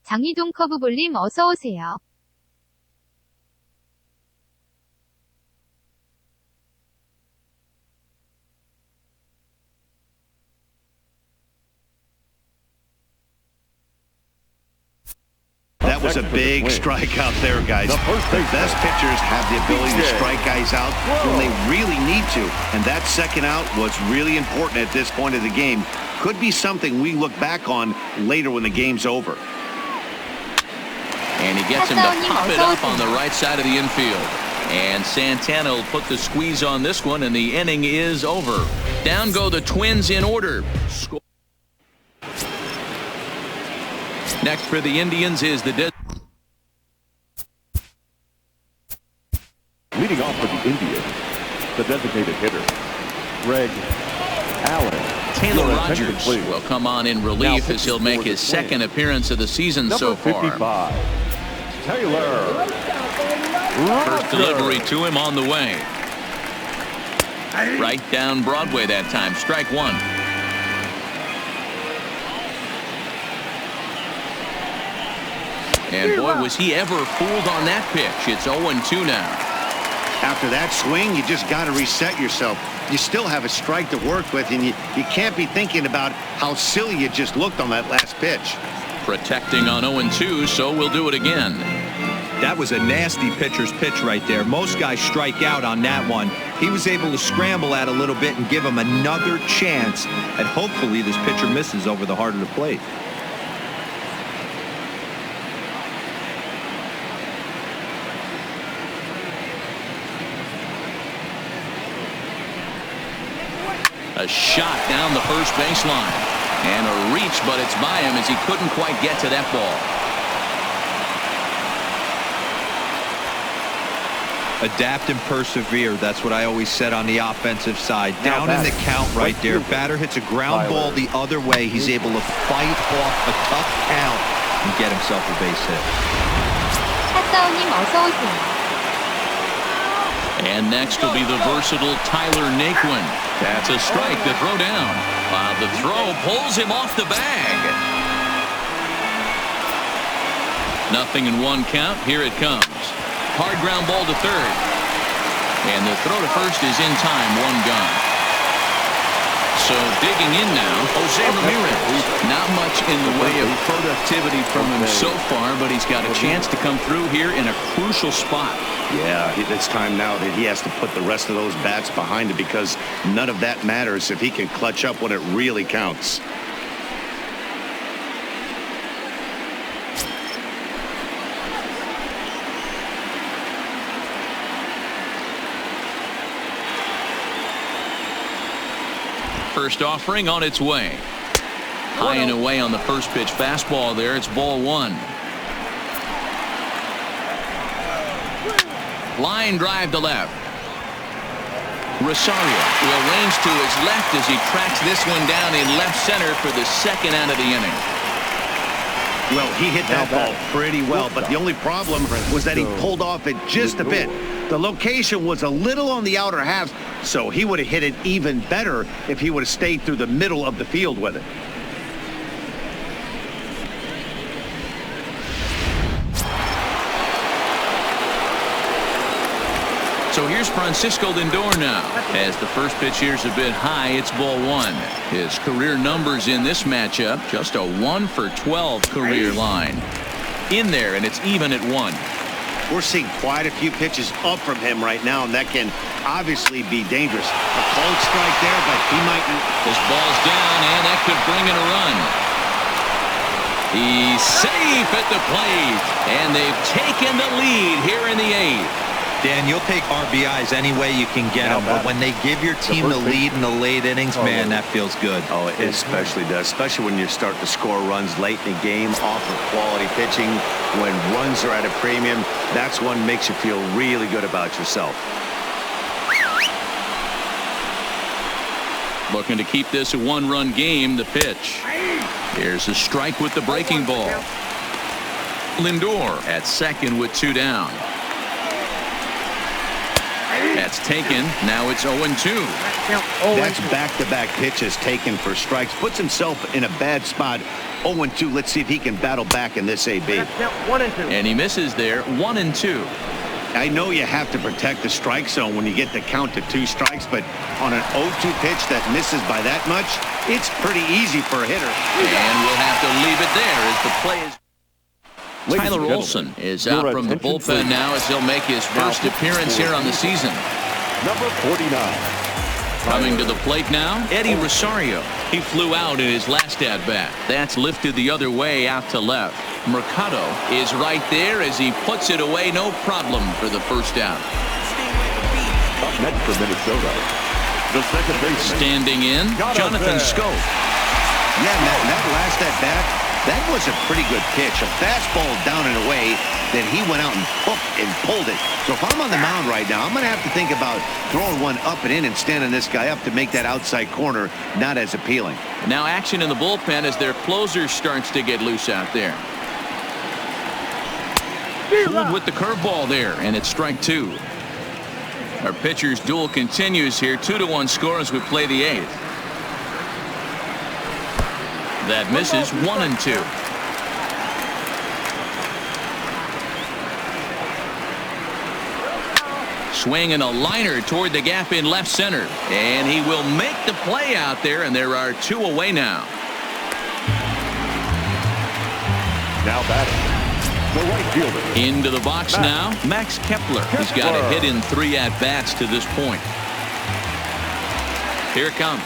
장희동 커브볼님 어서오세요. That was a big strikeout there, guys. The best pitchers have the ability to strike guys out when they really need to. And that second out was really important at this point of the game. Could be something we look back on later when the game's over. And he gets him to pop it up on the right side of the infield. And Santana will put the squeeze on this one, and the inning is over. Down go the Twins in order. Next for the Indians is the leading off for the Indians, the designated hitter, Greg Allen. Taylor Rogers will come on in relief as he'll make his second appearance of the season so far. 55, Taylor. First delivery to him on the way. Right down Broadway that time. Strike one. And boy, was he ever fooled on that pitch. It's 0-2 now. After that swing, you just got to reset yourself. You still have a strike to work with, and you can't be thinking about how silly you just looked on that last pitch. Protecting on 0-2, so we'll do it again. That was a nasty pitcher's pitch right there. Most guys strike out on that one. He was able to scramble at a little bit and give him another chance, and hopefully this pitcher misses over the heart of the plate. A shot down the first baseline. And a reach, but it's by him as he couldn't quite get to that ball. Adapt and persevere. That's what I always said on the offensive side. Down in the count right there. Batter hits a ground ball the other way. He's able to fight off a tough count and get himself a base hit. 핫사우님 어서 오세요. And next will be the versatile Tyler Naquin. That's a strike to throw down. The throw pulls him off the bag. Nothing in one count. Here it comes. Hard ground ball to third. And the throw to first is in time. One gone. So digging in now, Jose Ramirez. Not much in the way of productivity from him so far, but he's got a chance to come through here in a crucial spot. Yeah, it's time now that he has to put the rest of those bats behind it, because none of that matters if he can clutch up when it really counts. First offering on its way. High and away on the first pitch fastball there. It's ball one. Line drive to left. Rosario will range to his left as he tracks this one down in left center for the second out of the inning. Well, he hit that ball pretty well, but the only problem was that he pulled off it just a bit. The location was a little on the outer half, so he would have hit it even better if he would have stayed through the middle of the field with it. So here's Francisco Lindor now. As the first pitch here's a bit high, it's ball one. His career numbers in this matchup, just a 1-for-12 career line. In there, and it's even at 1. We're seeing quite a few pitches up from him right now, and that can obviously be dangerous. A cold strike there, but he might... This ball's down, and that could bring in a run. He's safe at the plate, and they've taken the lead here in the 8th. Dan, you'll take RBIs any way you can get them, but when they give your team the lead in the late innings, man, that feels good. Oh, it especially does, especially when you start to score runs late in the game off of quality pitching. When runs are at a premium, that's what makes you feel really good about yourself. Looking to keep this a one-run game, the pitch. Here's a strike with the breaking ball. Lindor at second with 2 down. At That's taken. Now it's 0-2. That's back-to-back pitches taken for strikes. Puts himself in a bad spot. 0-2. Let's see if he can battle back in this AB. And he misses there. 1-2. I know you have to protect the strike zone when you get the count to 2 strikes, but on an 0-2 pitch that misses by that much, it's pretty easy for a hitter. And we'll have to leave it there as the play is. Tyler Olson is out from the bullpen now as he'll make his first appearance here on the season. Number 49. Coming to the plate now, Eddie Rosario. He flew out in his last at-bat. That's lifted the other way out to left. Mercado is right there as he puts it away, no problem for the first out. Up next for Minnesota, the second baseman. Standing in, Jonathan Scope. Yeah, that last at-bat, that was a pretty good pitch. A fastball down and away that he went out and pulled it. So if I'm on the mound right now, I'm going to have to think about throwing one up and in and standing this guy up to make that outside corner not as appealing. Now action in the bullpen as their closer starts to get loose out there. Fooled with the curveball there, and it's strike 2. Our pitcher's duel continues here. 2-1 score as we play the 8th. That misses. 1-2. Swing and a liner toward the gap in left center, and he will make the play out there, and there are 2 away now. Now batting, the right fielder. Into the box now, Max Kepler. He's got a hit in 3 at-bats to this point. Here it comes.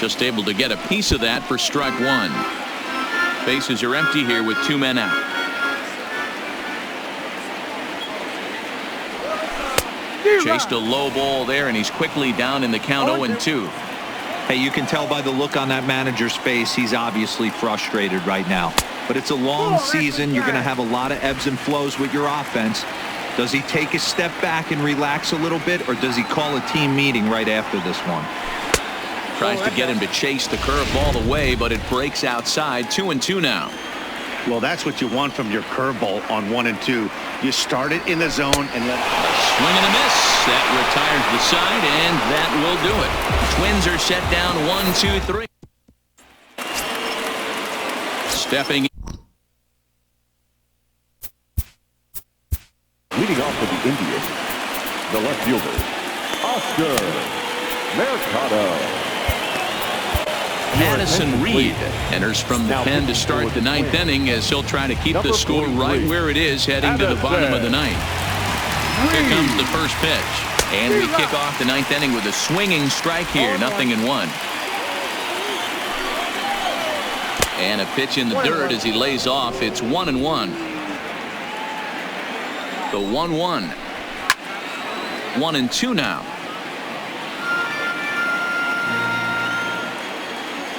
Just able to get a piece of that for strike 1. Bases are empty here with 2 men out. Chased a low ball there, and he's quickly down in the count. 0-2. Hey, you can tell by the look on that manager's face, he's obviously frustrated right now. But it's a long season. You're going to have a lot of ebbs and flows with your offense. Does he take a step back and relax a little bit, or does he call a team meeting right after this one? Tries to get him to chase the curveball away, but it breaks outside. 2-2 now. Well, that's what you want from your curveball on 1 and 2. You start it in the zone and let it. Swing and a miss. That retires the side, and that will do it. Twins are set down 1-2-3. Stepping. Leading off for the Indians, the left fielder, Oscar Mercado. Addison Reed enters from the pen to start the 9th inning as he'll try to keep the score right where it is heading to the bottom of the 9th. Here comes the first pitch, and we kick off the 9th inning with a swinging strike here. 0-1. And a pitch in the dirt as he lays off. It's 1-1. The 1-1. 1-2 now.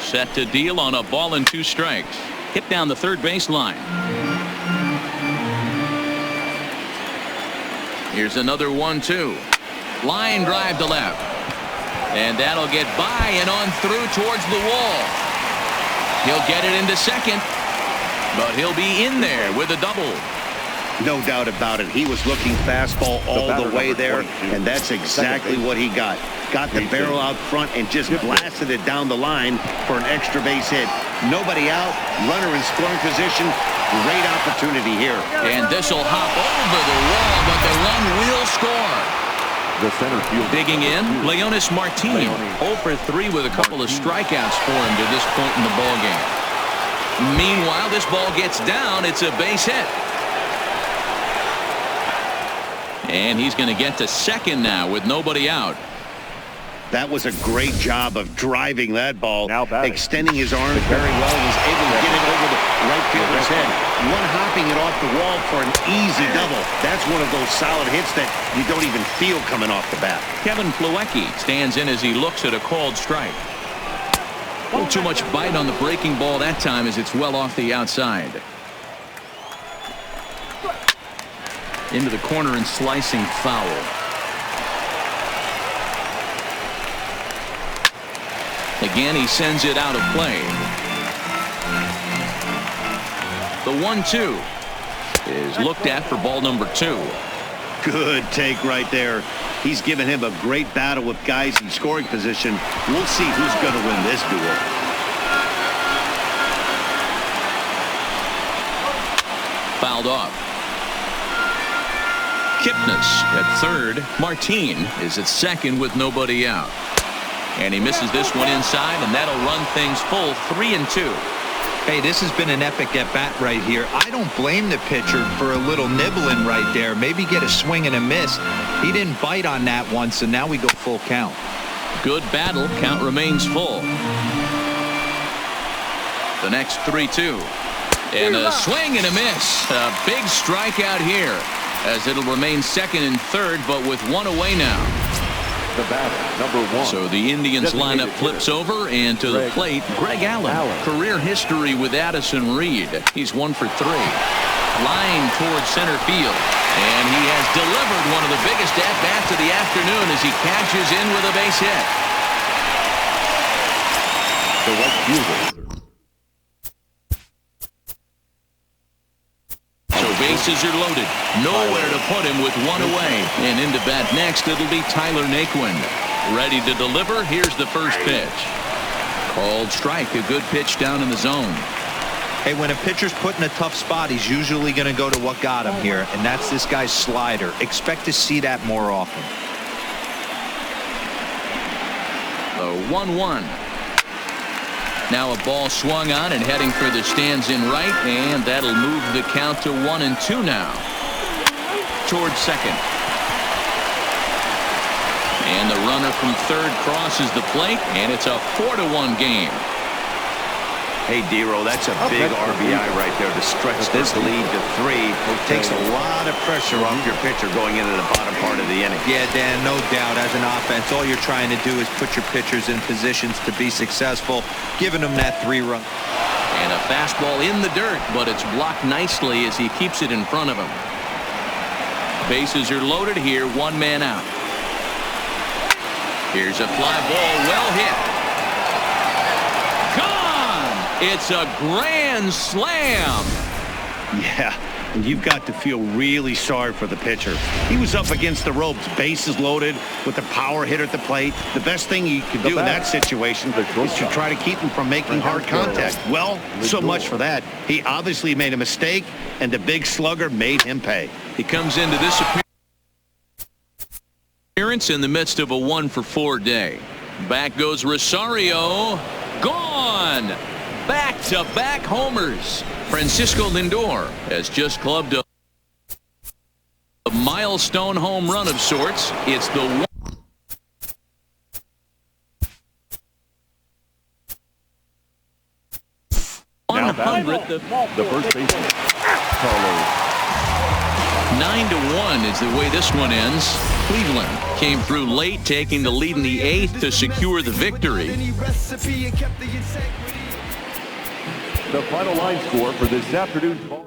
Set to deal on a ball and 2 strikes. Hit down the third baseline. Here's another 1-2. Line drive to left. And that'll get by and on through towards the wall. He'll get it into second, but he'll be in there with a double. No doubt about it. He was looking fastball all the way there, and that's exactly what he got. Got the barrel out front and just blasted it down the line for an extra base hit. Nobody out, runner in scoring position. Great opportunity here. And this will hop over the wall, but the run will score. The center field. Digging in, Leonis Martin. 0 for 3 with a couple of strikeouts for him to this point in the ballgame. Meanwhile, this ball gets down. It's a base hit. And he's going to get to second now with nobody out. That was a great job of driving that ball, batting, extending his arms very well, and was able to get it over the right fielder's head. One hopping it off the wall for an easy double. That's one of those solid hits that you don't even feel coming off the bat. Kevin Plawecki stands in as he looks at a called strike. A little too much bite on the breaking ball that time as it's well off the outside. Into the corner and slicing foul. Again, he sends it out of play. The 1-2 is looked at for ball number 2. Good take right there. He's given him a great battle with guys in scoring position. We'll see who's going to win this duel. Fouled off. Kipnis at third. Martin is at second with nobody out. And he misses this one inside, and that'll run things full 3-2. Hey, this has been an epic at-bat right here. I don't blame the pitcher for a little nibbling right there. Maybe get a swing and a miss. He didn't bite on that one, so now we go full count. Good battle. Count remains full. The next 3-2. And a swing and a miss. A big strikeout here, as it'll remain second and third, but with one away now. The batter, number 1. So the Indians lineup flips over, and to the plate, Greg Allen. Career history with Addison Reed. He's 1 for 3. Line towards center field. And he has delivered one of the biggest at-bats of the afternoon as he catches in with a base hit. The left fielder. So bases are loaded. Nowhere to put him with one away. And into bat next, it'll be Tyler Naquin. Ready to deliver. Here's the first pitch. Called strike. A good pitch down in the zone. Hey, when a pitcher's put in a tough spot, he's usually going to go to what got him here, and that's this guy's slider. Expect to see that more often. The 1-1. Now a ball swung on and heading for the stands in right, and that'll move the count to 1-2 now. Towards second. And the runner from third crosses the plate, and it's a 4-1 game. Hey, Dero, that's a big RBI right there to stretch this lead to 3. Takes a lot of pressure off your pitcher going into the bottom part of the inning. Yeah, Dan, no doubt. As an offense, all you're trying to do is put your pitchers in positions to be successful, giving them that 3-run. And a fastball in the dirt, but it's blocked nicely as he keeps it in front of him. Bases are loaded here, 1 man out. Here's a fly ball, well hit. It's a grand slam. Yeah, and you've got to feel really sorry for the pitcher. He was up against the ropes, bases loaded, with a power hitter at the plate. The best thing you can do in that situation is to try to keep him from making hard contact. Well, so much for that. He obviously made a mistake, and the big slugger made him pay. He comes into this appearance in the midst of a 1-for-4 day. Back goes Rosario. Gone. Back-to-back homers. Francisco Lindor has just clubbed a milestone home run of sorts. It's the 100th. The first baseman, Carlos. 9-1 is the way this one ends. Cleveland came through late, taking the lead in the 8th to secure the victory. The final line score for this afternoon's ball.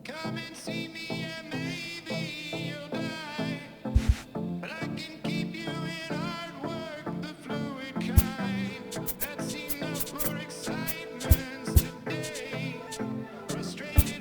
Come and see me and maybe you'll die. But I can keep you in hard work, the fluid kind. That's enough for excitement today. Frustrated.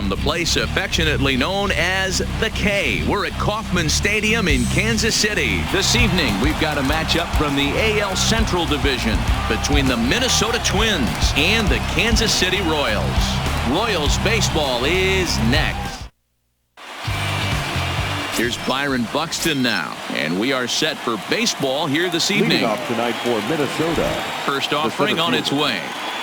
from the place affectionately known as the K. We're at Kauffman Stadium in Kansas City. This evening, we've got a matchup from the AL Central Division between the Minnesota Twins and the Kansas City Royals. Royals baseball is next. Here's Byron Buxton now, and we are set for baseball here this evening. Leading off tonight for Minnesota. First offering on its way.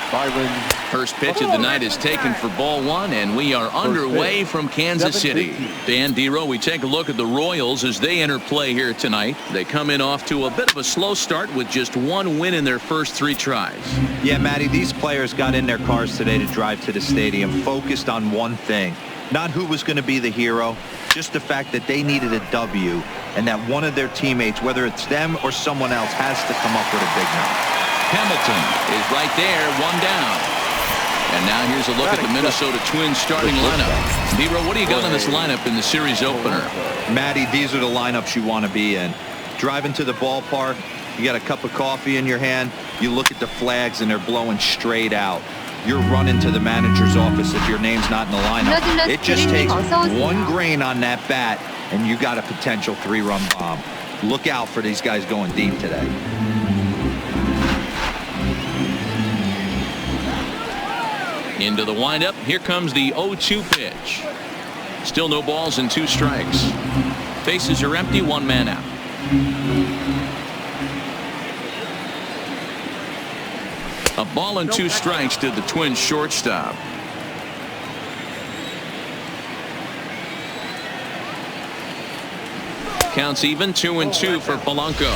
Byron. First pitch of the night is taken for ball one, and we are underway from Kansas City. Dan Dero, we take a look at the Royals as they enter play here tonight. They come in off to a bit of a slow start with just one win in their first 3 tries. Yeah, Matty, these players got in their cars today to drive to the stadium focused on one thing. Not who was going to be the hero, just the fact that they needed a W and that one of their teammates, whether it's them or someone else, has to come up with a big number. Hamilton is right there, 1 down. And now here's a look at the Minnesota Twins starting lineup. Dero, what do you got on this lineup in the series opener? Matty, these are the lineups you want to be in. Driving to the ballpark, you got a cup of coffee in your hand, you look at the flags and they're blowing straight out. You're running to the manager's office if your name's not in the lineup. It just takes one grain on that bat and you got a potential 3-run bomb. Look out for these guys going deep today. Into the windup. Here comes the 0-2 pitch. Still no balls and 2 strikes. Bases are empty, 1 man out. A ball and 2 strikes to the Twins shortstop. Counts even, 2-2 for Polanco.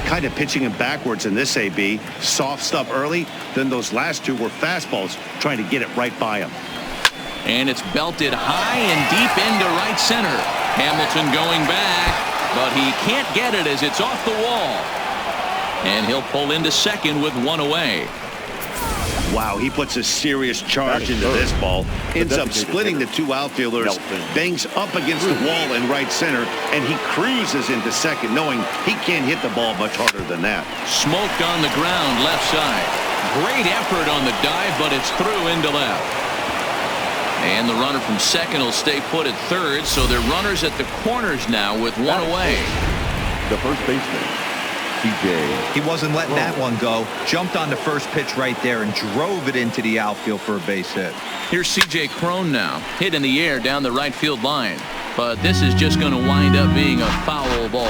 Kind of pitching him backwards in this AB. Soft stuff early, then those last 2 were fastballs, trying to get it right by him. And it's belted high and deep into right center. Hamilton going back, but he can't get it as it's off the wall. And he'll pull into second with 1 away. Wow, he puts a serious charge into this ball. Ends up splitting the 2 outfielders, bangs up against the wall in right center, and he cruises into second, knowing he can't hit the ball much harder than that. Smoked on the ground, left side. Great effort on the dive, but it's through into left. And the runner from second will stay put at third, so they're runners at the corners now with 1 away. The first baseman. He wasn't letting that one go. Jumped on the first pitch right there and drove it into the outfield for a base hit. Here's C.J. Cron now. Hit in the air down the right field line. But this is just going to wind up being a foul ball.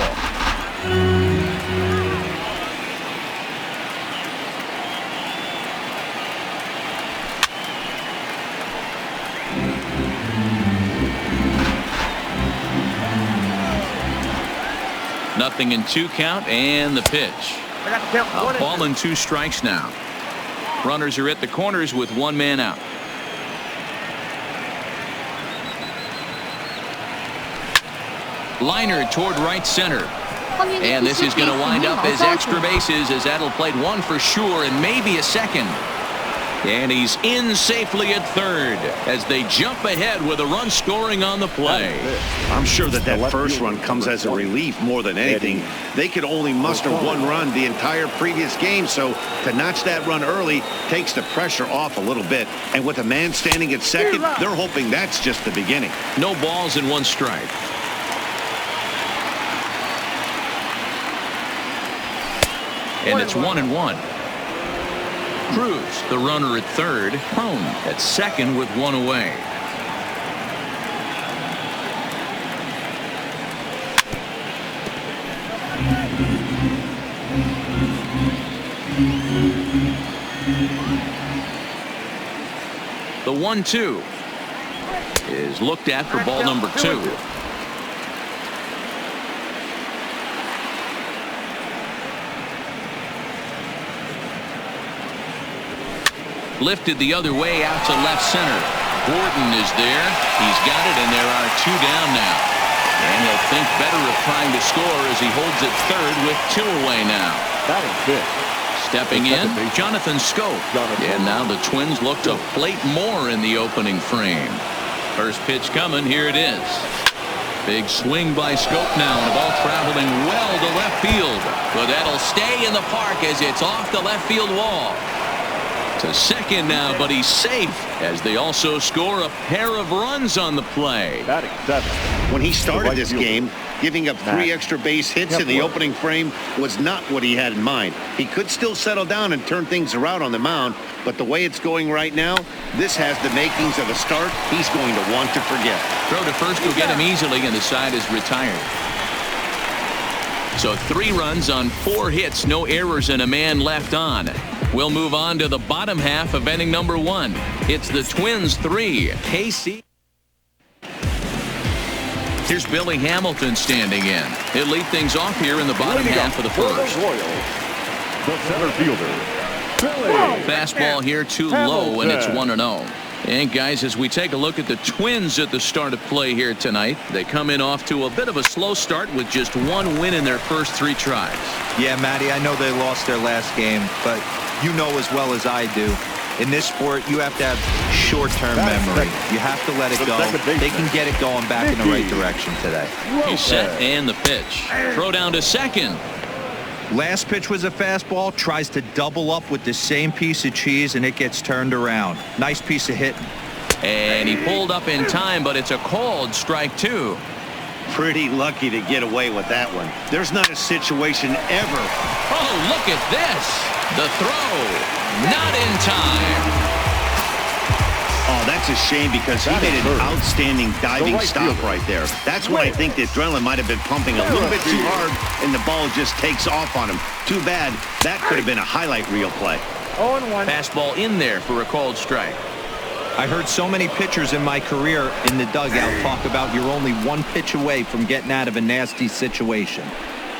Nothing in 2 count, and the pitch. A ball and 2 strikes now. Runners are at the corners with 1 man out. Liner toward right center. And this is going to wind up as extra bases, as that'll play 1 for sure and maybe a second. And he's in safely at third as they jump ahead with a run scoring on the play. I'm sure that first run comes as a relief more than anything. They could only muster 1 run the entire previous game, so to notch that run early takes the pressure off a little bit. And with a man standing at second, they're hoping that's just the beginning. No balls and 1 strike. And it's 1-1. Cruz, the runner at third. Cron at second with 1 away. The 1-2 is looked at for ball number 2. Lifted the other way out to left center. Gordon is there. He's got it, and there are 2 down now. And he'll think better of trying to score as he holds it third with 2 away now. Stepping in, Jonathan Scope. And now the Twins look to plate more in the opening frame. First pitch coming. Here it is. Big swing by Scope now, and the ball traveling well to left field. But that'll stay in the park as it's off the left field wall. To second now, but he's safe as they also score a pair of runs on the play. Batting 7. When he The started right this fielder. game, giving up 3 extra base hits in the opening frame was not what he had in mind. He could still settle down and turn things around on the mound, but the way it's going right now, this has the makings of a start he's going to want to forget. Throw to first will get him easily, and the side is retired. So 3 runs on 4 hits, no errors, and a man left on. We'll move on to the bottom half of inning number 1. It's the Twins 3, KC. Here's Billy Hamilton standing in. He'll lead things off here in the bottom Leading half up of the for first. Royals, the center fielder, Billy Fastball here too low, and it's 1-0. And guys, as we take a look at the Twins at the start of play here tonight, they come in off to a bit of a slow start with just 1 win in their first 3 tries. Yeah, Matty, I know they lost their last game, but you know as well as I do, in this sport, you have to have short-term memory. You have to let it go. They can get it going back in the right direction today. He's set, and the pitch. Throw down to second. Last pitch was a fastball, tries to double up with the same piece of cheese, and it gets turned around. Nice piece of hitting. And he pulled up in time, but it's a called strike 2. Pretty lucky to get away with that one. There's not a situation ever. Oh, look at this. The throw, not in time. Oh, that's a shame because he made an outstanding diving stop right there. That's when I think the adrenaline might have been pumping a little bit too hard, and the ball just takes off on him. Too bad. That could have been a highlight reel play. 0-1. Fastball in there for a called strike. I heard so many pitchers in my career in the dugout talk about you're only 1 pitch away from getting out of a nasty situation.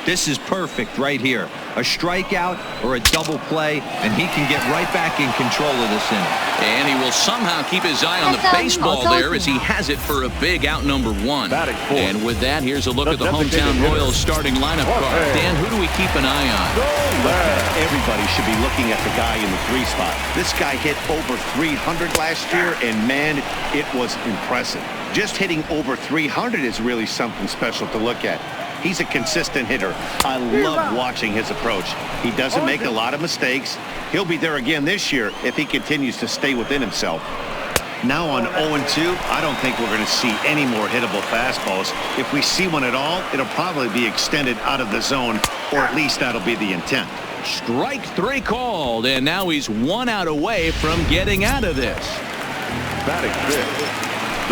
This is perfect right here. A strikeout or a double play, and he can get right back in control of this inning. And he will somehow keep his eye on the baseball there as he has it for a big out number 1. Batting 4. And with that, here's a look at the designated hometown hitter. Royals starting lineup card. Dan, who do we keep an eye on? Everybody should be looking at the guy in the 3 spot. This guy hit over 300 last year, and man, it was impressive. Just hitting over 300 is really something special to look at. He's a consistent hitter. I love watching his approach. He doesn't make a lot of mistakes. He'll be there again this year if he continues to stay within himself. Now on 0-2, I don't think we're going to see any more hittable fastballs. If we see one at all, it'll probably be extended out of the zone, or at least that'll be the intent. Strike 3 called, and now he's 1 out away from getting out of this. Batting 5th.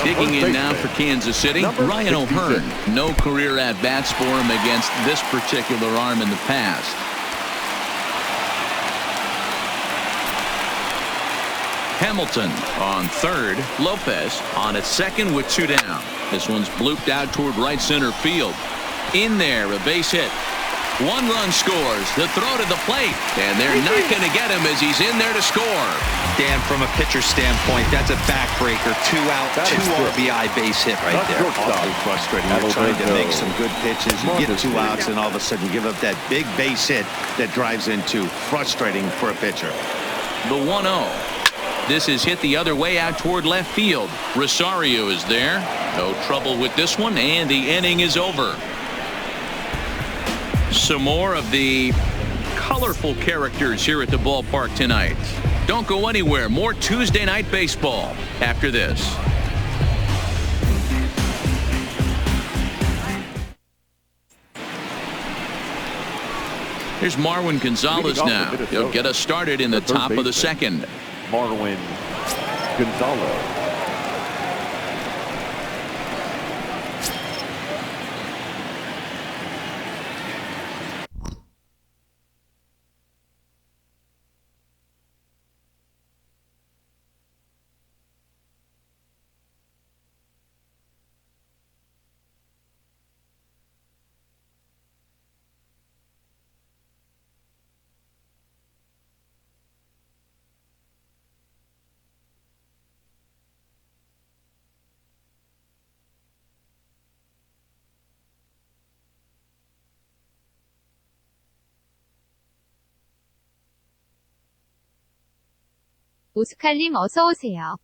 Digging in now for Kansas City, Number Ryan 66. O'Hearn. No career at-bats for him against this particular arm in the past. Hamilton on third. Lopez on at second with 2 down. This one's blooped out toward right center field. In there, a base hit. 1 run scores. The throw to the plate. And they're not going to get him as he's in there to score. Dan, from a pitcher standpoint, that's a backbreaker. 2 out, 2 RBI base hit right there. Awfully frustrating. You're trying to make some good pitches. You get 2 outs, and all of a sudden give up that big base hit that drives into frustrating for a pitcher. The 1-0. This is hit the other way out toward left field. Rosario is there. No trouble with this one, and the inning is over. Some more of the colorful characters here at the ballpark tonight. Don't go anywhere. More Tuesday night baseball after this. Here's Marwin Gonzalez now. He'll get us started in the top of the second. Marwin Gonzalez. 오스칼님 어서 오세요.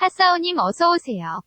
하사오님 어서오세요.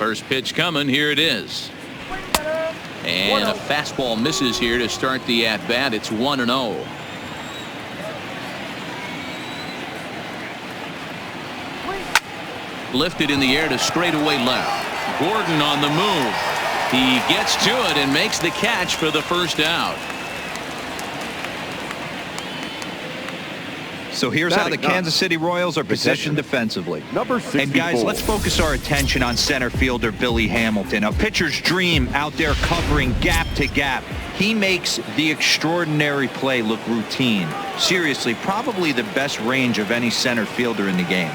First pitch coming. Here it is. And a fastball misses here to start the at-bat. It's 1-0. Lifted in the air to straightaway left. Gordon on the move. He gets to it and makes the catch for the first out. So here's how the Kansas City Royals are positioned defensively. Number 64. And guys, let's focus our attention on center fielder Billy Hamilton, a pitcher's dream out there covering gap to gap. He makes the extraordinary play look routine. Seriously, probably the best range of any center fielder in the game.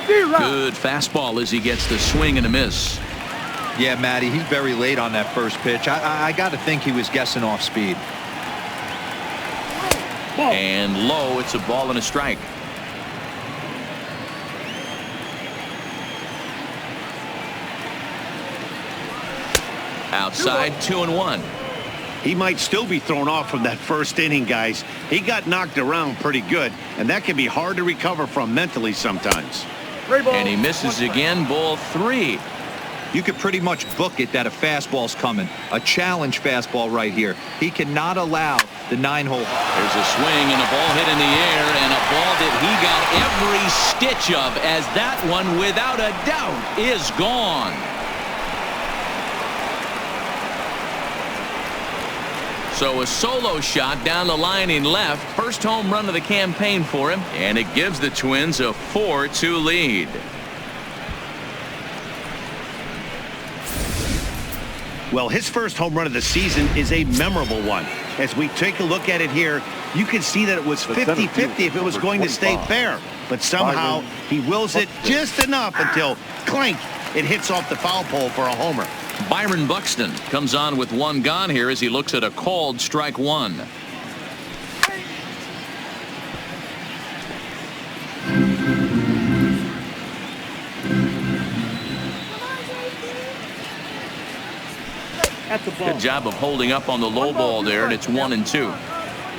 Good fastball as he gets the swing and a miss. Yeah, Matty, he's very late on that first pitch. I got to think he was guessing off speed. And low, it's a ball and a strike. Outside, 2-1. He might still be thrown off from that first inning, guys. He got knocked around pretty good, and that can be hard to recover from mentally sometimes. And he misses again, ball 3. You could pretty much book it that a fastball's coming. A challenge fastball right here. He cannot allow the 9-hole. There's a swing and a ball hit in the air, and a ball that he got every stitch of, as that one, without a doubt, is gone. So a solo shot down the line in left. First home run of the campaign for him, and it gives the Twins a 4-2 lead. Well, his first home run of the season is a memorable one. As we take a look at it here, you can see that it was 50-50 if it was going to stay fair. But somehow he wills it just enough until, clink, it hits off the foul pole for a homer. Byron Buxton comes on with one gone here as he looks at a called strike one. Good job of holding up on the low ball there, and it's 1-2.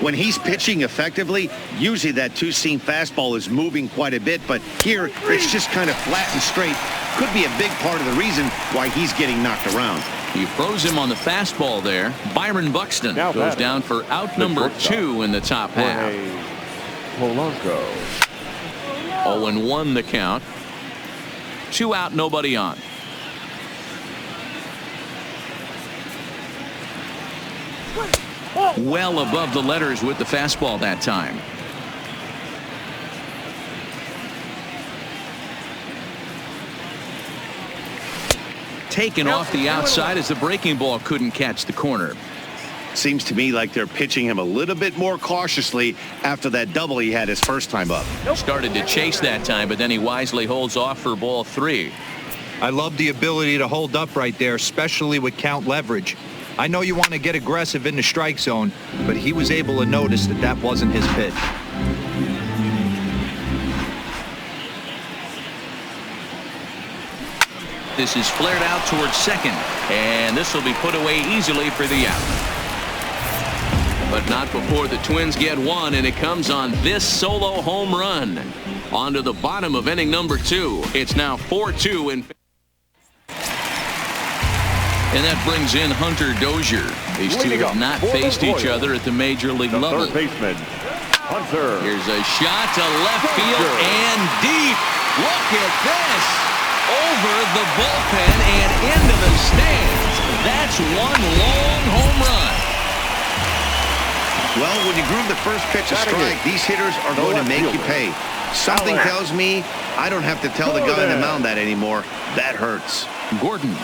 When he's pitching effectively, usually that two-seam fastball is moving quite a bit, but here it's just kind of flat and straight. Could be a big part of the reason why he's getting knocked around. He froze him on the fastball there. Byron Buxton goes down for out number 2 in the top half. Polanco. 0-1 the count. 2 out, nobody on. Well above the letters with the fastball that time. Taken off the outside as the breaking ball couldn't catch the corner. Seems to me like they're pitching him a little bit more cautiously after that double he had his first time up. Started to chase that time, but then he wisely holds off for ball 3. I love the ability to hold up right there, especially with count leverage. I know you want to get aggressive in the strike zone, but he was able to notice that that wasn't his pitch. This is flared out towards second, and this will be put away easily for the out. But not before the Twins get one, and it comes on this solo home run. Onto the bottom of inning number 2. It's now 4-2 in. And that brings in Hunter Dozier. These two have not faced each other at the major league level. Third baseman, Hunter. Here's a shot to left field and deep. Look at this. Over the bullpen and into the stands. That's one long home run. Well, when you groove the first pitch a strike, these hitters are going to make you pay. Something tells me I don't have to tell the guy on the mound that anymore. That hurts. Gordon,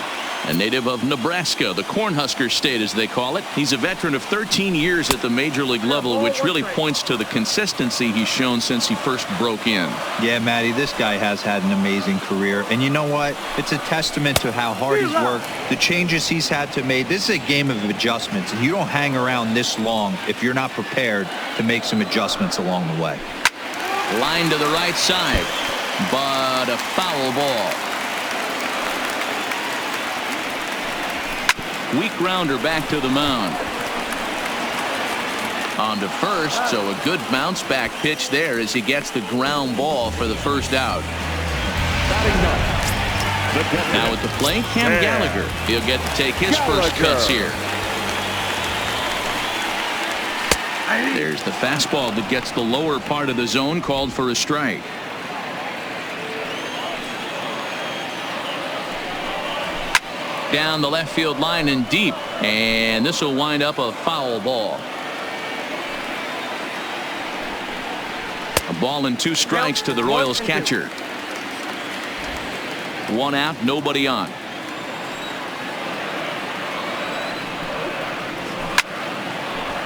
a native of Nebraska, the Cornhusker State as they call it. He's a veteran of 13 years at the major league level, which really points to the consistency he's shown since he first broke in. Yeah, Matty, this guy has had an amazing career. And you know what? It's a testament to how hard he's worked, the changes he's had to make. This is a game of adjustments, and you don't hang around this long if you're not prepared to make some adjustments along the way. Line to the right side, but a foul ball. Weak grounder back to the mound. On to first, so a good bounce back pitch there as he gets the ground ball for the first out. Now at the plate, Cam Gallagher. He'll get to take his first cuts here. There's the fastball that gets the lower part of the zone, called for a strike. Down the left field line and deep, and this will wind up a foul ball. A ball and 2 strikes to the Royals catcher. 1 out, nobody on.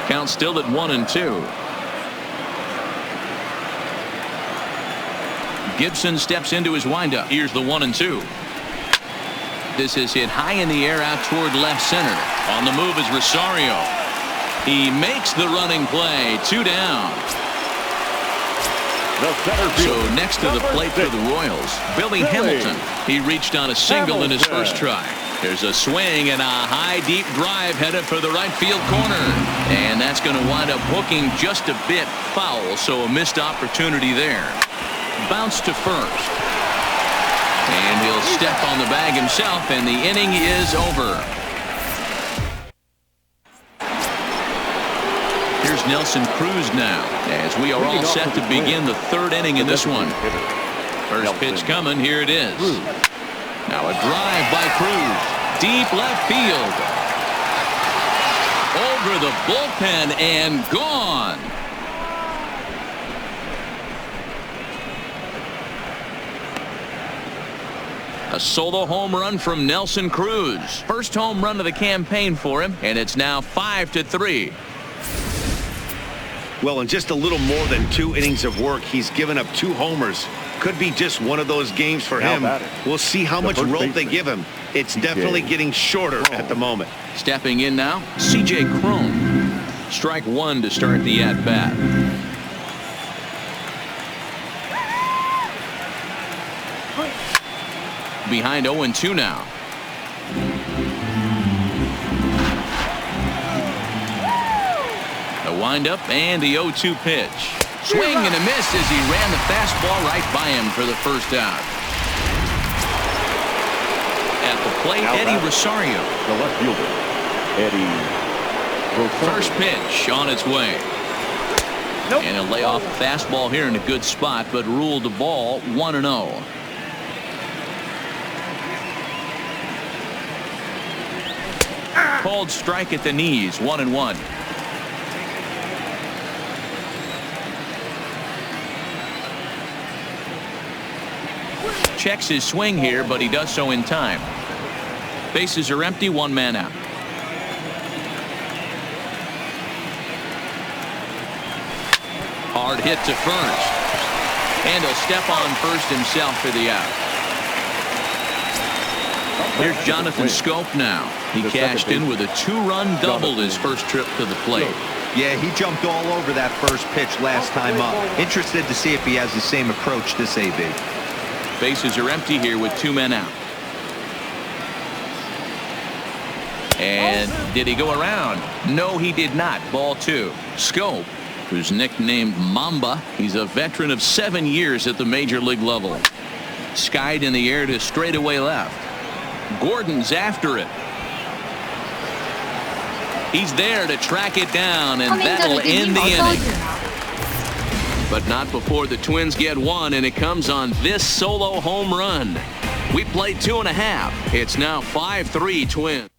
Count still at 1-2. Gibson steps into his windup. Here's the 1-2. This is hit high in the air out toward left center. On the move is Rosario. He makes the running play. 2 down. So next to the plate for the Royals, Billy Hamilton. He reached on a single in his first try. There's a swing and a high deep drive headed for the right field corner, and that's going to wind up hooking just a bit foul, so a missed opportunity there. Bounce to first, and he'll step on the bag himself, and the inning is over. Here's Nelson Cruz now, as we are all set to begin the 3rd inning in this one. First pitch coming. Here it is. Now a drive by Cruz. Deep left field. Over the bullpen and gone. A solo home run from Nelson Cruz. First home run of the campaign for him, and it's now 5-3. Well, in just a little more than 2 innings of work, he's given up 2 homers. Could be just one of those games for him. We'll see how much rope they give him. It's definitely getting shorter at the moment. Stepping in now, C.J. Cron. Strike 1 to start the at-bat. Behind 0-2 now. The windup and the 0-2 pitch. Swing and a miss as he ran the fastball right by him for the first out. At the plate, Eddie Rosario. The left fielder, Eddie Rosario. First pitch on its way. And a layoff fastball here in a good spot, but ruled the ball 1-0. Called strike at the knees, 1-1. Checks his swing here, but he does so in time. Bases are empty, 1 man out. Hard hit to first. And he'll step on first himself for the out. Here's Jonathan Scope now. He cashed in with a 2-run double his first trip to the plate. Yeah, he jumped all over that first pitch last time up. Interested to see if he has the same approach this AB. Bases are empty here with 2 men out. And did he go around? No, he did not. Ball 2. Scope, who's nicknamed Mamba, he's a veteran of 7 years at the major league level. Skied in the air to straightaway left. Gordon's after it. He's there to track it down, and that'll end the inning. But not before the Twins get 1, and it comes on this solo home run. We played 2.5. It's now 5-3 Twins.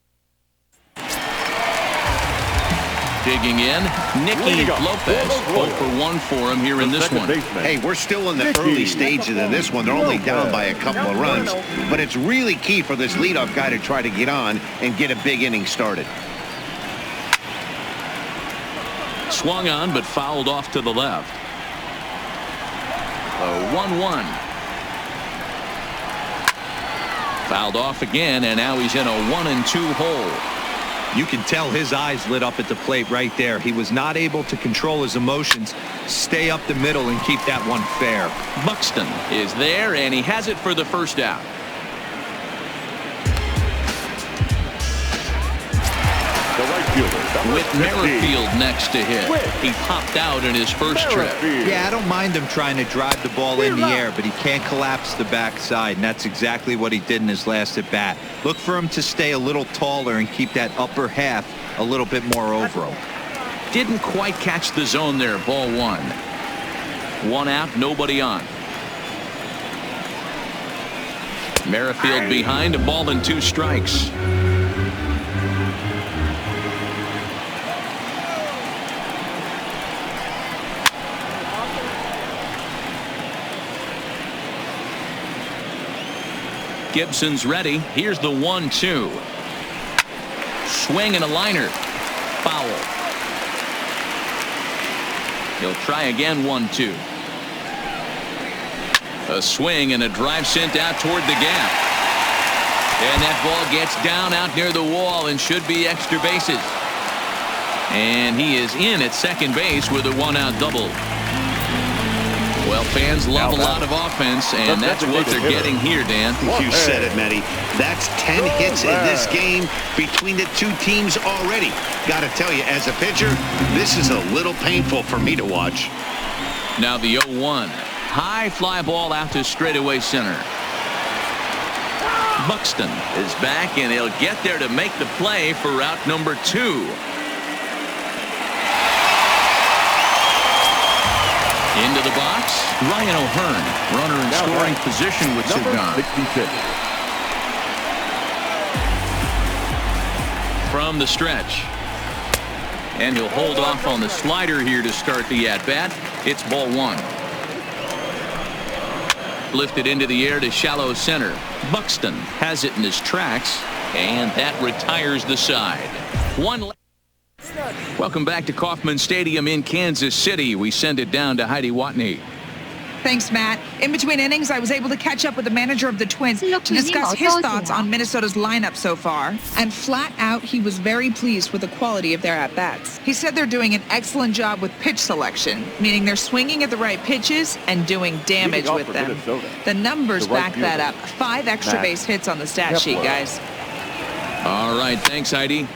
Digging in, Nicky Lopez. 0 for 1 for him here in this one. Hey, we're still in the early stages of this one. They're only down by a couple of runs, but it's really key for this leadoff guy to try to get on and get a big inning started. Swung on, but fouled off to the left. A 1-1. Fouled off again, and now he's in a 1-2 hole. You can tell his eyes lit up at the plate right there. He was not able to control his emotions, stay up the middle, and keep that one fair. Buxton is there, and he has it for the first out. The right fielder, With 15. Merrifield next to hit. He popped out in his first trip. Yeah, I don't mind him trying to drive the ball in the air, but he can't collapse the backside, and that's exactly what he did in his last at bat. Look for him to stay a little taller and keep that upper half a little bit more over him. Didn't quite catch the zone there. Ball one. One out, nobody on. Merrifield behind, a ball and 2 strikes. Gibson's ready. Here's the 1-2. Swing and a liner. Foul. He'll try again. 1-2. A swing and a drive sent out toward the gap. And that ball gets down out near the wall and should be extra bases. And he is in at second base with a 1-out double. Well, fans love a lot of offense, and that's what they're getting here, Dan. You said it, Matty. That's 10 hits in this game between the two teams already. Got to tell you, as a pitcher, this is a little painful for me to watch. Now the 0-1. High fly ball out to straightaway center. Buxton is back, and he'll get there to make the play for route number 2. Into the box, Ryan O'Hearn, runner in scoring position with Sagan. 66. From the stretch. And he'll hold off on the slider here to start the at-bat. It's ball 1. Lifted into the air to shallow center. Buxton has it in his tracks, and that retires the side. Welcome back to Kauffman Stadium in Kansas City. We send it down to Heidi Watney. Thanks, Matt. In between innings, I was able to catch up with the manager of the Twins to discuss his thoughts on Minnesota's lineup so far. And flat out, he was very pleased with the quality of their at-bats. He said they're doing an excellent job with pitch selection, meaning they're swinging at the right pitches and doing damage with them. The numbers back that up. 5 extra base hits on the stat sheet, guys. All right, thanks, Heidi.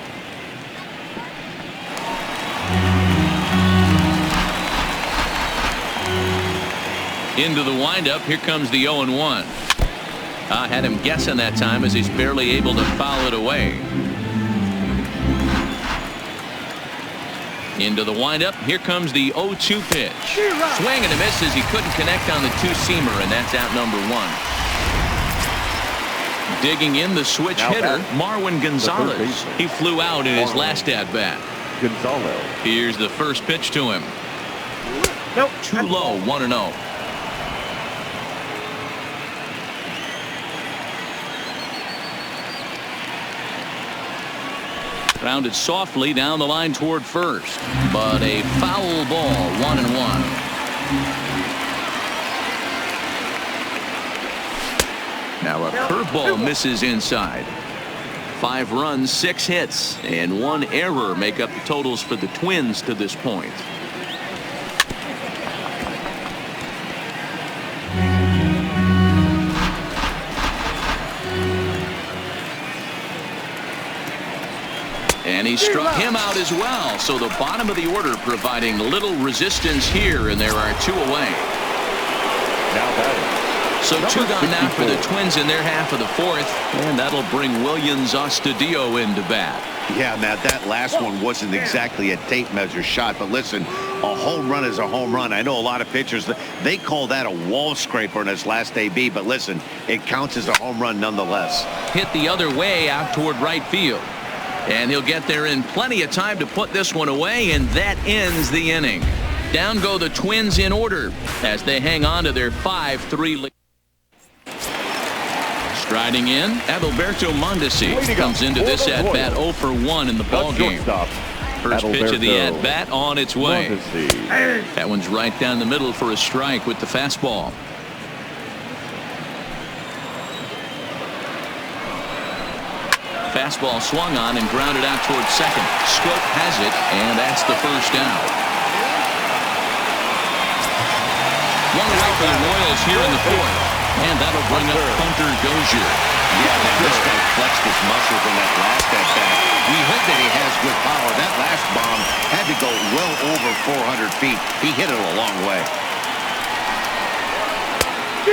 Into the windup. Here comes the 0-1. I had him guessing that time as he's barely able to foul it away. Into the windup. Here comes the 0-2 pitch. Swing and a miss as he couldn't connect on the 2-seamer, and that's out number 1. Digging in the switch hitter, Marwin Gonzalez. He flew out in his last at-bat. Gonzalez. Here's the first pitch to him. Too low. 1-0. Rounded softly down the line toward first, but a foul ball. 1-1. Now a curveball misses inside. 5 runs, 6 hits, and 1 error make up the totals for the Twins to this point. And he struck him out as well. So the bottom of the order providing little resistance here, and there are 2 away. Now batting. So 2 gone now for the Twins in their half of the 4th, and that'll bring Williams Astudillo into bat. Yeah, Matt, that last one wasn't exactly a tape measure shot, but listen, a home run is a home run. I know a lot of pitchers, they call that a wall scraper in his last AB, but listen, it counts as a home run nonetheless. Hit the other way out toward right field. And he'll get there in plenty of time to put this one away, and that ends the inning. Down go the Twins in order as they hang on to their 5-3 lead. Striding in, Adalberto Mondesi comes into this at-bat 0 for 1 in the ballgame. First pitch of the at-bat on its way. That one's right down the middle for a strike with the fastball. Fastball swung on and grounded out towards second. Scope has it, and that's the first out. 1 away for the Royals here in the 4th. And that'll bring up Hunter Dozier. Yeah, man, this guy flexed his muscles in that last at-bat. We hope that he has good power. That last bomb had to go well over 400 feet. He hit it a long way.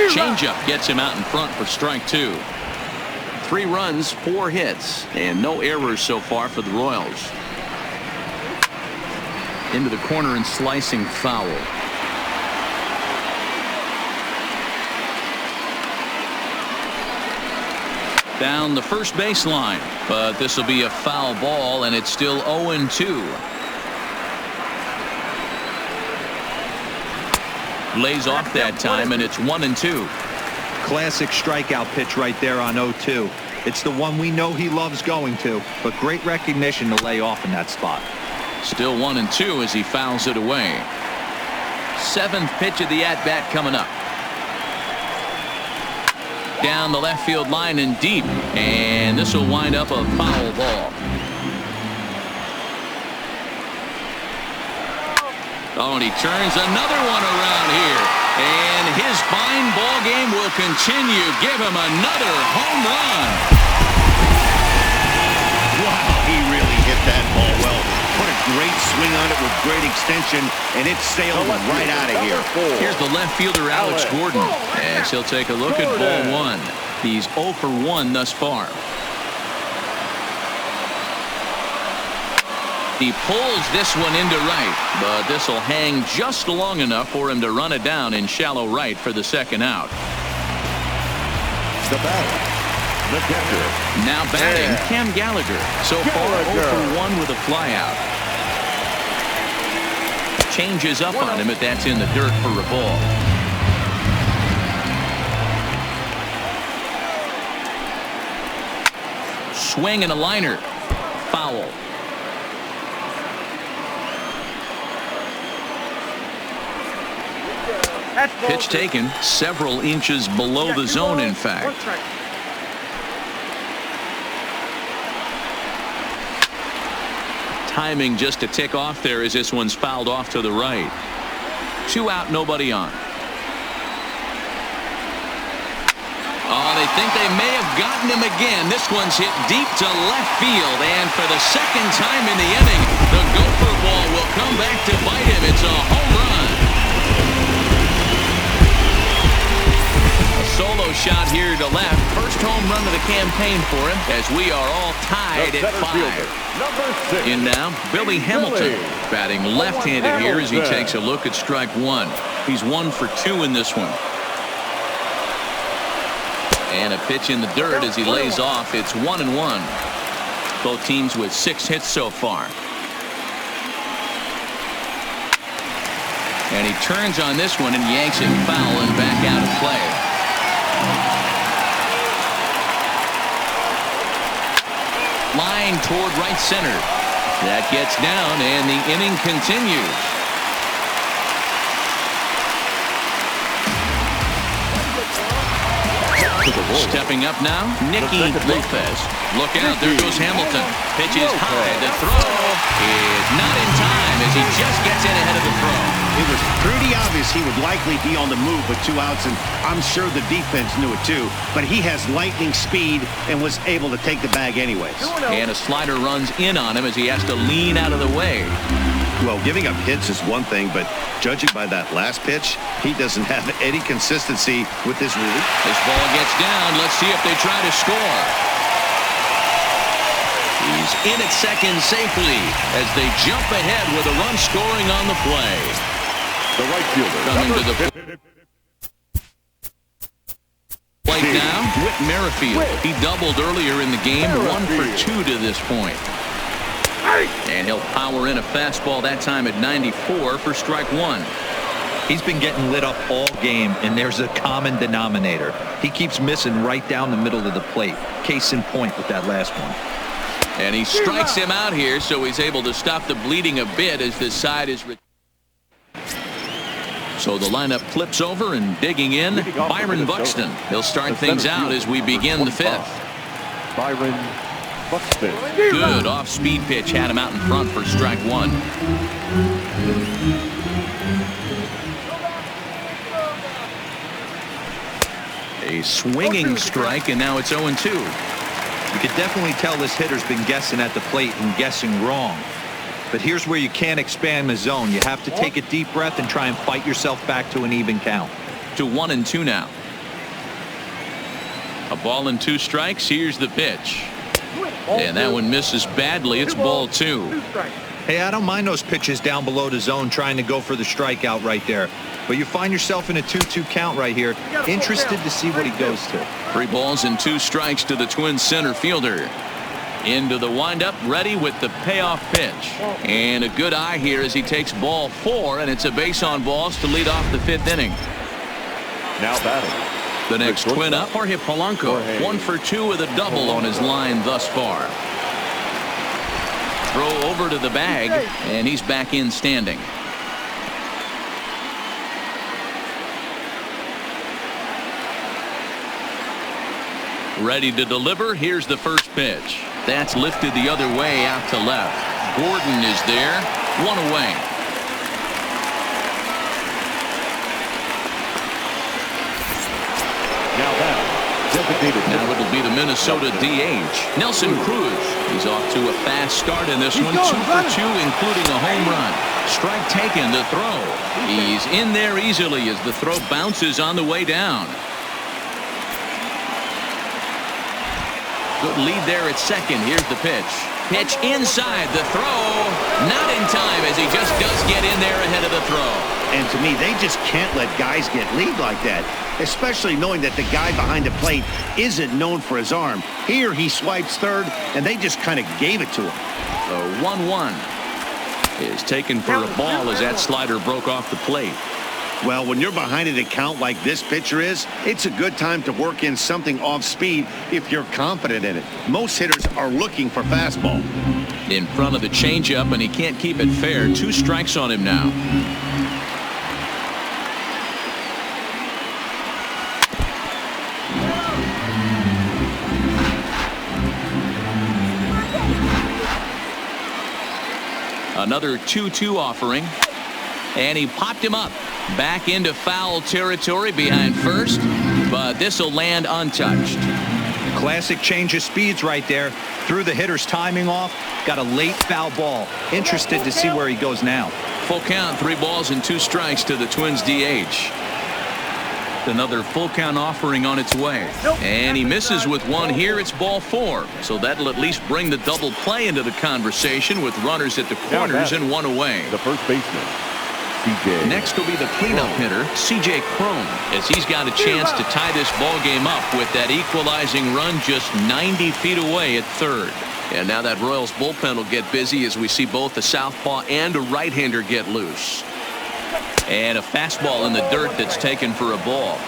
Changeup gets him out in front for strike 2. 3 runs, 4 hits, and no errors so far for the Royals. Into the corner and slicing foul. Down the first baseline, but this will be a foul ball, and it's still 0-2. Lays off that time, and it's 1-2. Classic strikeout pitch right there on 0-2. It's the one we know he loves going to, but great recognition to lay off in that spot. Still 1-2 as he fouls it away. 7th pitch of the at-bat coming up. Down the left field line and deep, and this will wind up a foul ball. Oh, and he turns another one around here, and his fine ball game will continue. Give him another home run. Wow, he really hit that ball well. Put a great swing on it with great extension, and it sailed right out of here. Here's the left fielder, Alex Gordon, as he'll take a look at ball 1. He's 0 for 1 thus far. He pulls this one into right, but this will hang just long enough for him to run it down in shallow right for the second out. The batter, the catcher. Now batting, Cam Gallagher. So far 0 for 1 with a flyout. Changes up on him, but that's in the dirt for a ball. Swing and a liner. Foul. Pitch taken several inches below the zone, in fact. Timing just a tick off there as this one's fouled off to the right. 2 out, nobody on. Oh, they think they may have gotten him again. This one's hit deep to left field, and for the second time in the inning, the Gopher ball will come back to bite him. It's a home run. A solo shot here to left. First home run of the campaign for him, as we are all tied at 5. In now, Billy Hamilton, batting left-handed here as he takes a look at strike 1. He's 1 for 2 in this one. And a pitch in the dirt as he lays off. It's 1-1. Both teams with 6 hits so far. And he turns on this one and yanks it foul and back out of play. Line toward right center. That gets down, and the inning continues. Stepping up now, Nicky Lopez. Look out, there goes Hamilton. Pitch is high. The throw is not in time as he just gets in ahead of the throw. It was pretty obvious he would likely be on the move with 2 outs, and I'm sure the defense knew it too. But he has lightning speed and was able to take the bag anyways. And a slider runs in on him as he has to lean out of the way. Well, giving up hits is one thing, but judging by that last pitch, he doesn't have any consistency with his release. This ball gets down. Let's see if they try to score. He's in at second safely as they jump ahead with a run scoring on the play. The right fielder. Coming to the plate now, Whit Merrifield. He doubled earlier in the game, 1 for 2 to this point. And he'll power in a fastball that time at 94 for strike 1. He's been getting lit up all game, and there's a common denominator. He keeps missing right down the middle of the plate. Case in point with that last one. And he strikes him out here, so he's able to stop the bleeding a bit as this side is. So the lineup flips over, and digging in, Byron Buxton. He'll start things out as we begin the 5th. Byron Buxton. Good off-speed pitch had him out in front for strike 1. A swinging strike, and now it's 0-2. You can definitely tell this hitter's been guessing at the plate and guessing wrong. But here's where you can't expand the zone. You have to take a deep breath and try and fight yourself back to an even count. To 1-2 now. A ball and 2 strikes. Here's the pitch. And that one misses badly. It's ball 2. Hey, I don't mind those pitches down below the zone trying to go for the strikeout right there. But you find yourself in a 2-2 count right here. Interested to see what he goes to. 3 balls and 2 strikes to the Twins center fielder. Into the windup, ready with the payoff pitch. And a good eye here as he takes ball 4, and it's a base on balls to lead off the 5th inning. Now batting. The next Twin up, Jorge Polanco. 1 for 2 with a double on his line thus far. Throw over to the bag, and he's back in standing. Ready to deliver. Here's the first pitch. That's lifted the other way out to left. Gordon is there. 1 away. Now that designated. Now it'll be the Minnesota DH, Nelson Cruz. He's off to a fast start in this one. 2 for 2, including a home run. Strike taken, the throw. He's in there easily as the throw bounces on the way down. Good lead there at second. Here's the pitch. Pitch inside. The throw. Not in time as he just does get in there ahead of the throw. And to me, they just can't let guys get lead like that, especially knowing that the guy behind the plate isn't known for his arm. Here he swipes third, and they just kind of gave it to him. The 1-1 is taken for a ball as that slider broke off the plate. Well, when you're behind an account like this pitcher is, it's a good time to work in something off speed if you're confident in it. Most hitters are looking for fastball. In front of the changeup, and he can't keep it fair. 2 strikes on him now. Another 2-2 offering. And he popped him up. Back into foul territory behind first. But this will land untouched. Classic change of speeds right there. Threw the hitter's timing off. Got a late foul ball. Interested to see where he goes now. Full count. 3 balls and 2 strikes to the Twins DH. Another full count offering on its way. And he misses with 1 here. It's ball 4. So that'll at least bring the double play into the conversation with runners at the corners and 1 away. The first baseman, CJ. Next will be the cleanup hitter, CJ Cron, as he's got a chance to tie this ball game up with that equalizing run just 90 feet away at third. And now that Royals bullpen will get busy as we see both a southpaw and a right-hander get loose. And a fastball in the dirt that's taken for a ball.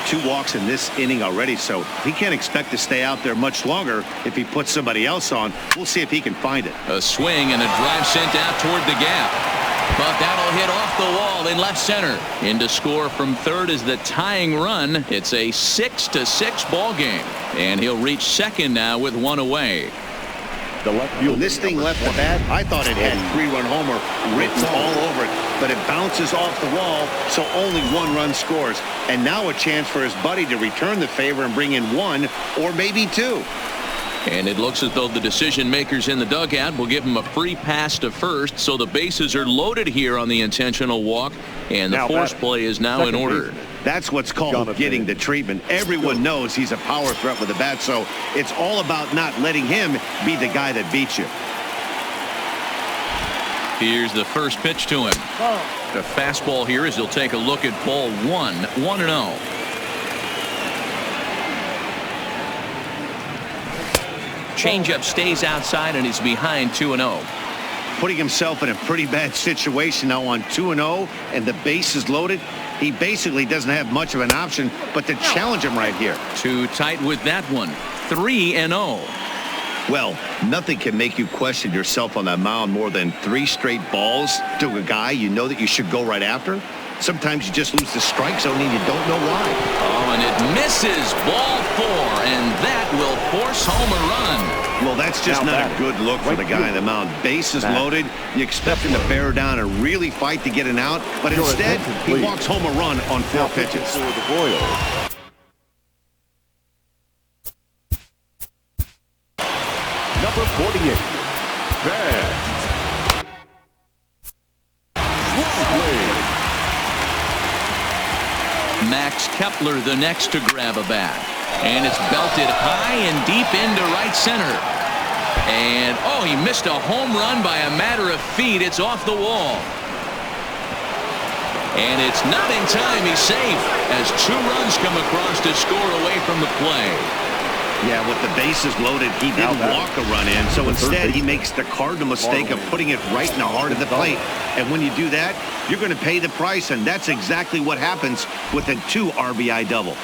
2 walks in this inning already, so he can't expect to stay out there much longer if he puts somebody else on. We'll see if he can find it. A swing and a drive sent out toward the gap. But that'll hit off the wall in left center. In to score from third is the tying run. It's a 6-6 ball game. And he'll reach second now with 1 away. The left field. When this thing left the bat, I thought it had 3-run homer written all over it, but it bounces off the wall, so only 1 run scores. And now a chance for his buddy to return the favor and bring in 1 or maybe 2. And it looks as though the decision makers in the dugout will give him a free pass to first, so the bases are loaded here on the intentional walk, and the force play is now in order. That's what's called getting the treatment. Everyone knows he's a power threat with the bat, so it's all about not letting him be the guy that beats you. Here's the first pitch to him. The fastball here as he'll take a look at ball 1, 1-0. Changeup stays outside, and he's behind 2-0. Putting himself in a pretty bad situation now on 2-0, and the base is loaded. He basically doesn't have much of an option but to challenge him right here. Too tight with that one. 3-0. Well, nothing can make you question yourself on that mound more than 3 straight balls to a guy you know that you should go right after. Sometimes you just lose the strike zone and you don't know why. Oh, and it misses ball 4, and that will force home a run. Well, that's just not a good look for the guy on the mound. Base is loaded. You expect him to bear down and really fight to get an out, but instead he walks home a run on 4 pitches. 48. Bad. Max Kepler the next to grab a bat. And it's belted high and deep into right center. And, oh, he missed a home run by a matter of feet. It's off the wall. And it's not in time. He's safe as 2 runs come across to score away from the play. Yeah, with the bases loaded, he didn't walk a run in, so instead he makes the cardinal mistake of putting it right in the heart of the plate. And when you do that, you're going to pay the price, and that's exactly what happens with a 2 RBI double.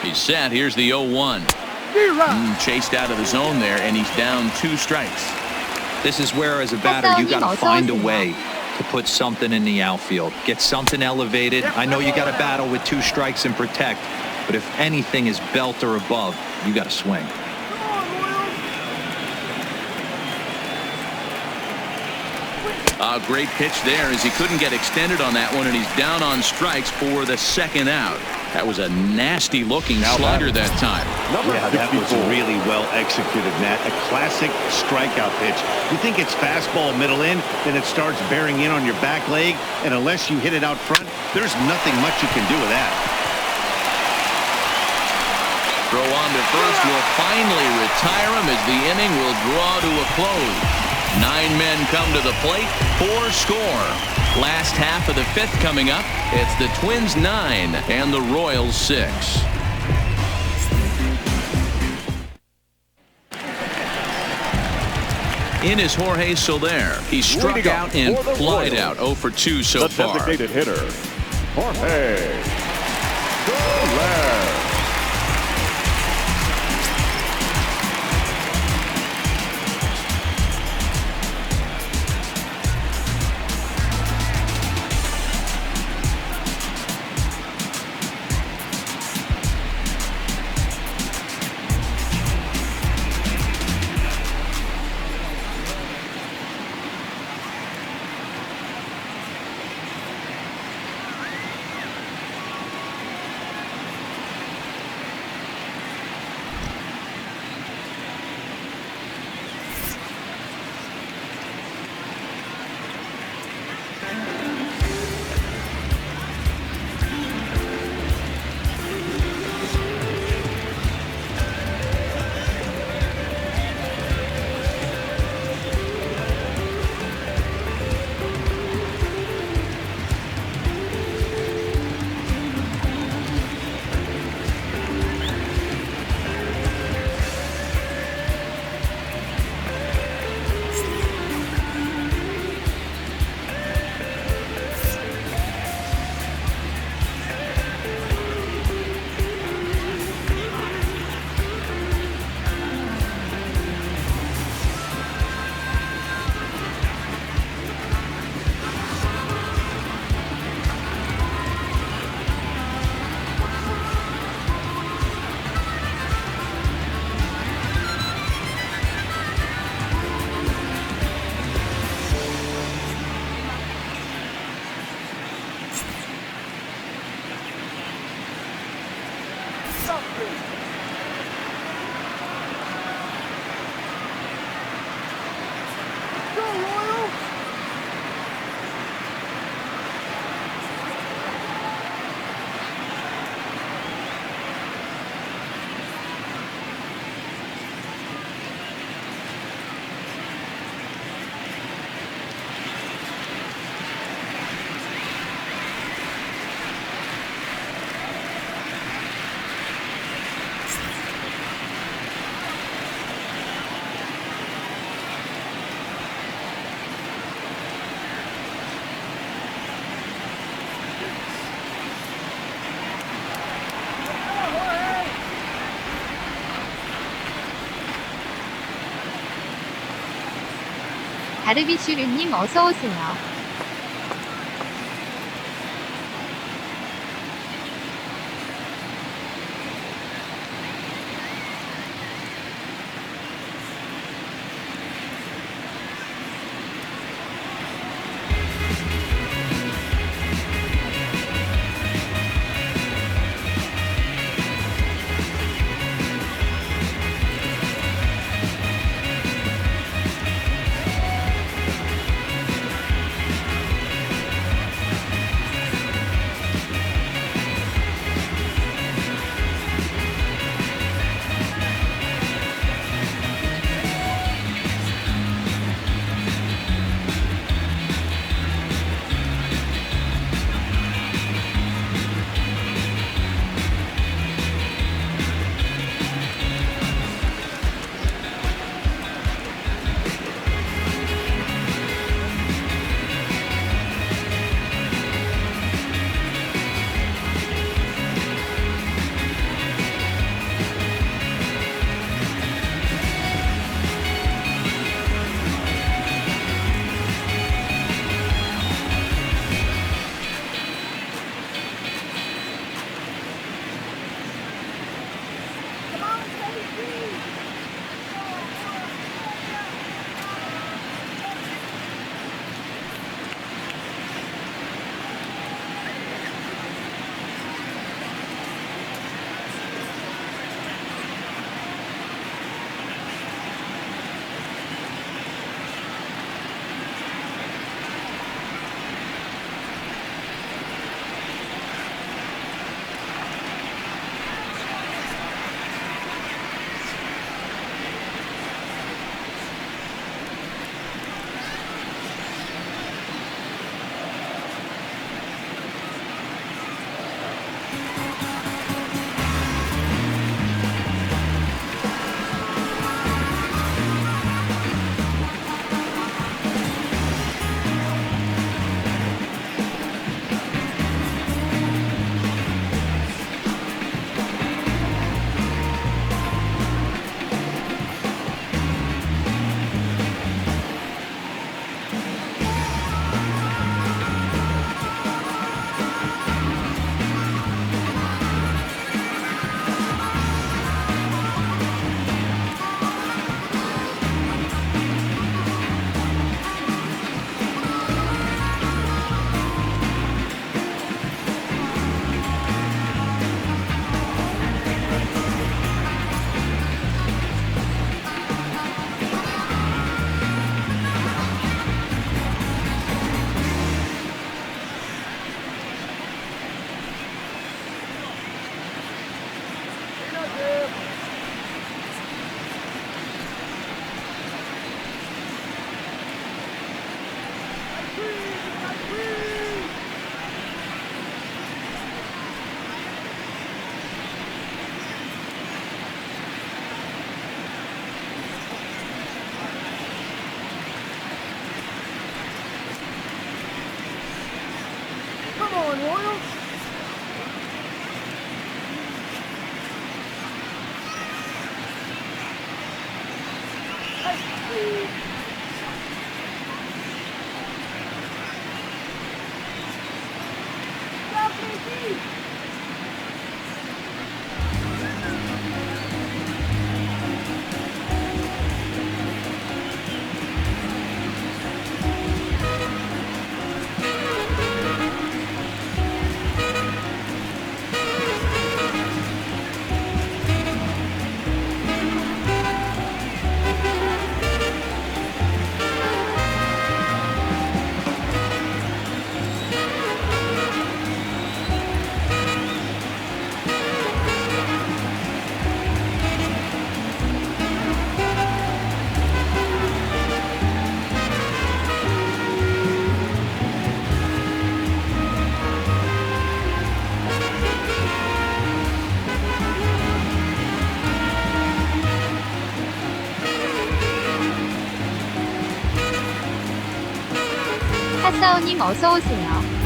He's set. Here's the 0-1. Chased out of the zone there, and he's down 2 strikes. This is where, as a batter, you got to find a way to put something in the outfield. Get something elevated. I know you got to battle with 2 strikes and protect, but if anything is belt or above, you got to swing. A great pitch there as he couldn't get extended on that one, and he's down on strikes for the 2nd out. That was a nasty-looking slider that time. Yeah, that was really well executed, Matt. A classic strikeout pitch. You think it's fastball middle in, then it starts bearing in on your back leg, and unless you hit it out front, there's nothing much you can do with that. Throw on to first will finally retire him as the inning will draw to a close. 9 men come to the plate, 4 score. Last half of the 5th coming up. It's the Twins 9 and the Royals 6. In is Jorge Soler. He struck out and flied out. 0 for 2 so far. The designated hitter, Jorge Soler. 다르비슈르님 어서오세요. 하사오님 어서 오세요.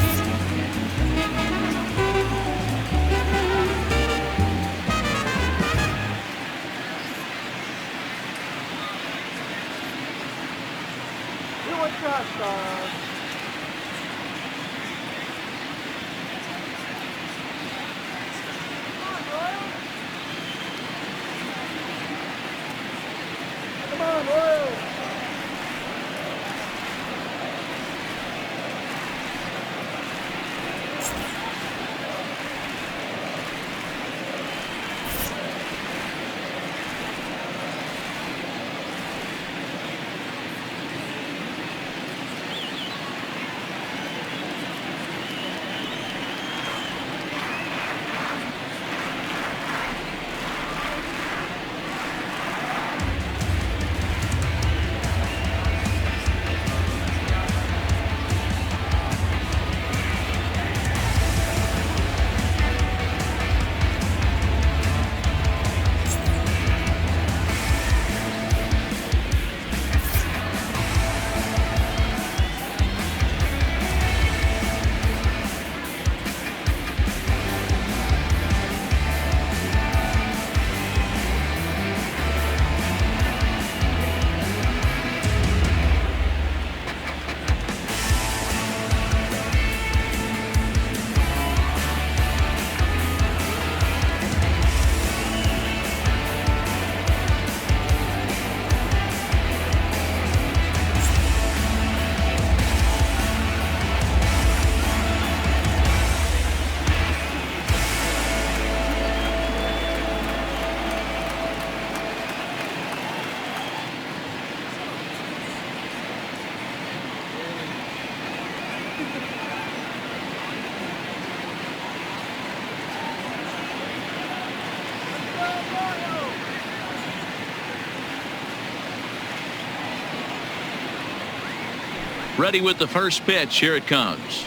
Ready with the first pitch. Here it comes.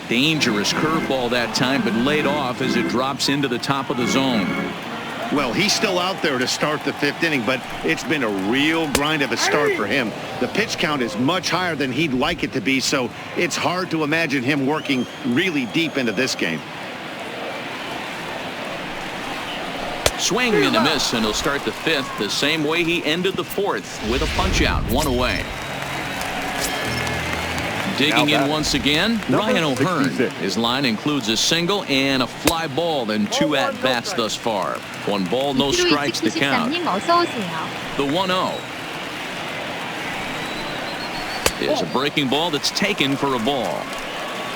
Dangerous curveball that time, but laid off as it drops into the top of the zone. Well, he's still out there to start the fifth inning, but it's been a real grind of a start for him. The pitch count is much higher than he'd like it to be, so it's hard to imagine him working really deep into this game. Swing and a miss, and he'll start the fifth the same way he ended the fourth, with a punch out, one away. Digging in once again, Ryan O'Hearn. His line includes a single and a fly ball and 2 at-bats thus far. 1 ball, no strikes to count. 어서 오세요. The 1-0 is a breaking ball that's taken for a ball.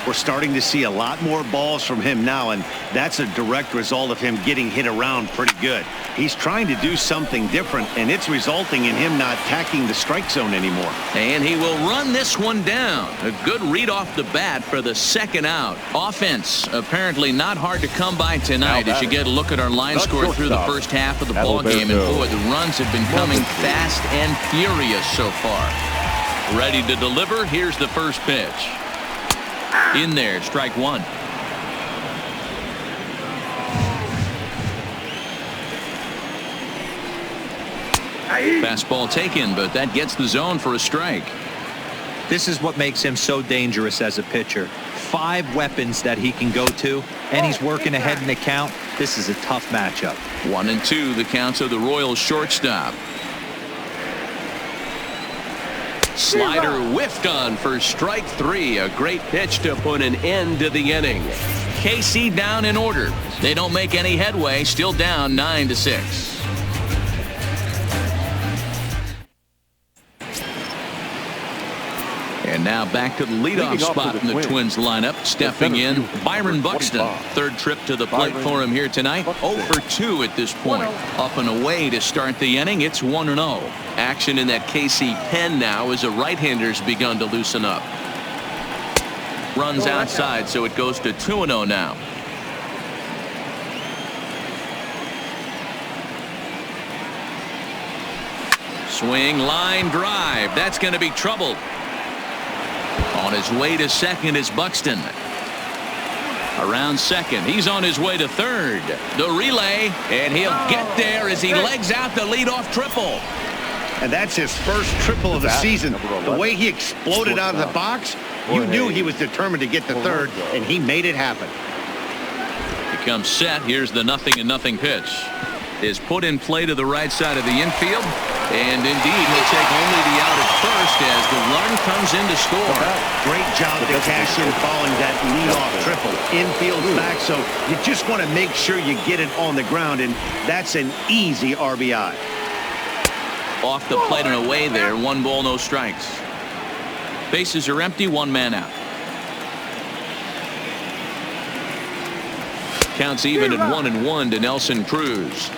We're starting to see a lot more balls from him now, and that's a direct result of him getting hit around pretty good. He's trying to do something different, and it's resulting in him not attacking the strike zone anymore. And he will run this one down. A good read off the bat for the second out. Offense apparently not hard to come by tonight as you get a look at our line score through the first half of the ball game. And boy, the runs have been coming fast and furious so far. Ready to deliver. Here's the first pitch. In there, strike 1. Fastball taken, but that gets the zone for a strike. This is what makes him so dangerous as a pitcher. 5 weapons that he can go to, and he's working ahead in the count. This is a tough matchup. 1-2, the count of the Royals shortstop. Slider whiffed on for strike 3. A great pitch to put an end to the inning. KC down in order. They don't make any headway. Still down 9-6. And now back to the leadoff spot in the Twins lineup. Stepping in, Byron Buxton. Third trip to the plate for him here tonight. 0 for 2 at this point. Up and away to start the inning. It's 1-0. Action in that KC pen now as a right-hander's begun to loosen up. Runs outside, so it goes to 2-0 now. Swing, line drive. That's going to be trouble. On his way to second is Buxton. Around second. He's on his way to third. The relay, and he'll get there as he legs out the leadoff triple. And that's his first triple of the season. The way he exploded out of the box, you knew he was determined to get to third, and he made it happen. Becomes set. Here's the 0-0 pitch. Is put in play to the right side of the infield. And indeed, he'll take only the out at first as the run comes in to score. Great job to cash in following that leadoff triple. Infield back, so you just want to make sure you get it on the ground, and that's an easy RBI. Off the plate and away there. 1 ball, no strikes. Bases are empty. 1 man out. Counts even at 1-1 to Nelson Cruz.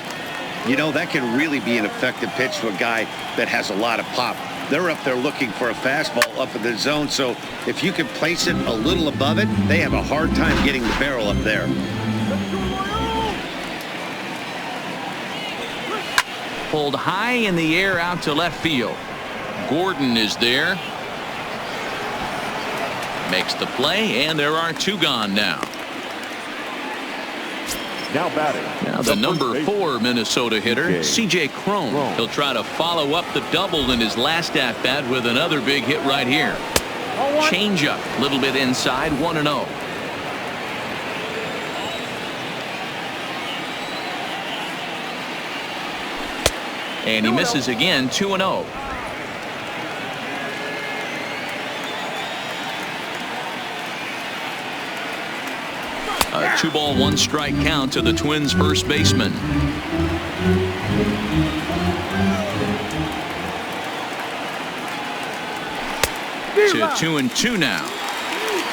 You know, that can really be an effective pitch to a guy that has a lot of pop. They're up there looking for a fastball up in the zone, so if you can place it a little above it, they have a hard time getting the barrel up there. Pulled high in the air out to left field. Gordon is there. Makes the play, and there are 2 gone now. Now batting. Now the number 4 Minnesota hitter, C.J. Cron. He'll try to follow up the double in his last at-bat with another big hit right here. Changeup, a little bit inside, 1-0. And he misses again, 2-0. A 2-ball, 1-strike count to the Twins' first baseman. To 2-2 now.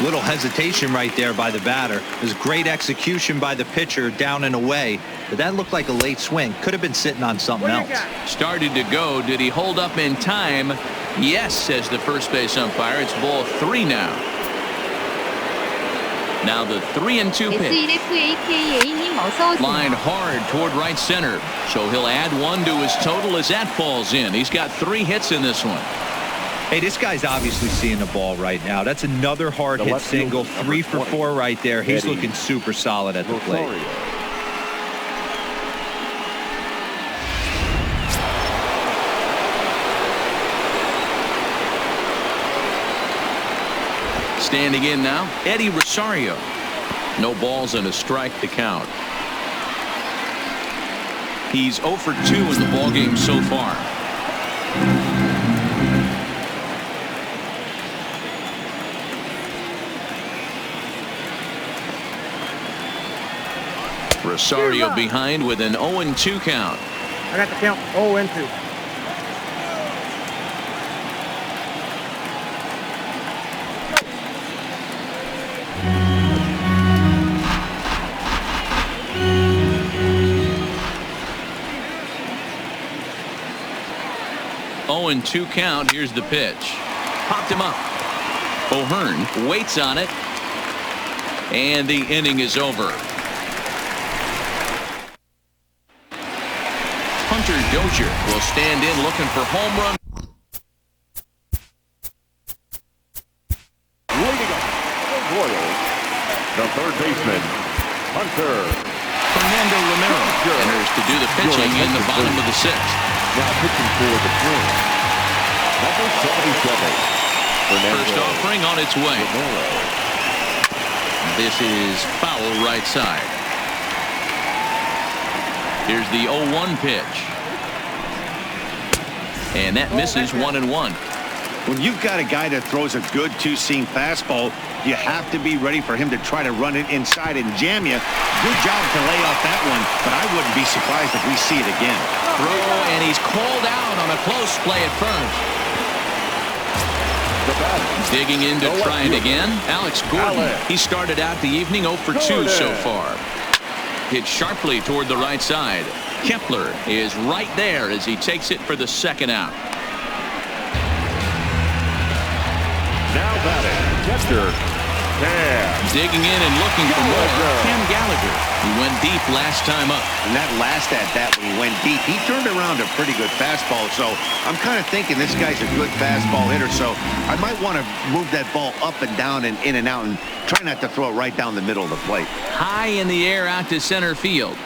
Little hesitation right there by the batter. It was great execution by the pitcher down and away, but that looked like a late swing. Could have been sitting on something else. Started to go. Did he hold up in time? Yes, says the first base umpire. It's ball 3 now. Now the 3-2 pitch. SELFAKA님 어서 Line 오세요. hard toward right center. So he'll add 1 to his total as that falls in. He's got 3 hits in this one. Hey, this guy's obviously seeing the ball right now. That's another hard hit single. 3 for 4 right there. He's looking super solid at the plate. Standing in now, Eddie Rosario. No balls and a strike to count. He's 0 for 2 in the ballgame so far. Rosario behind with an 0-2 count. I got the count 0-2. And 2 count. Here's the pitch. Popped him up. O'Hearn waits on it. And the inning is over. Hunter Dozier will stand in looking for home run. Leading up the Royals, the third baseman, Hunter. Fernando Romero enters to do the pitching in the bottom of the 6th. Now pitching for the Twins, number 77. First offering on its way. This is foul right side. Here's the 0-1 pitch. And that misses 1-1. When you've got a guy that throws a good two-seam fastball, you have to be ready for him to try to run it inside and jam you. Good job to lay off that one, but I wouldn't be surprised if we see it again. Throw, and he's called out on a close play at first. Digging in to try it again, Alex Gordon. He started out the evening 0 for 2 so far. Hit sharply toward the right side. Kepler is right there as he takes it for the second out. Now batting, catcher, Cam. Digging in and looking for more, Cam Gallagher. He went deep last time up. And that last at-bat when he went deep, he turned around a pretty good fastball. So I'm kind of thinking this guy's a good fastball hitter. So I might want to move that ball up and down and in and out and try not to throw it right down the middle of the plate. High in the air out to center field.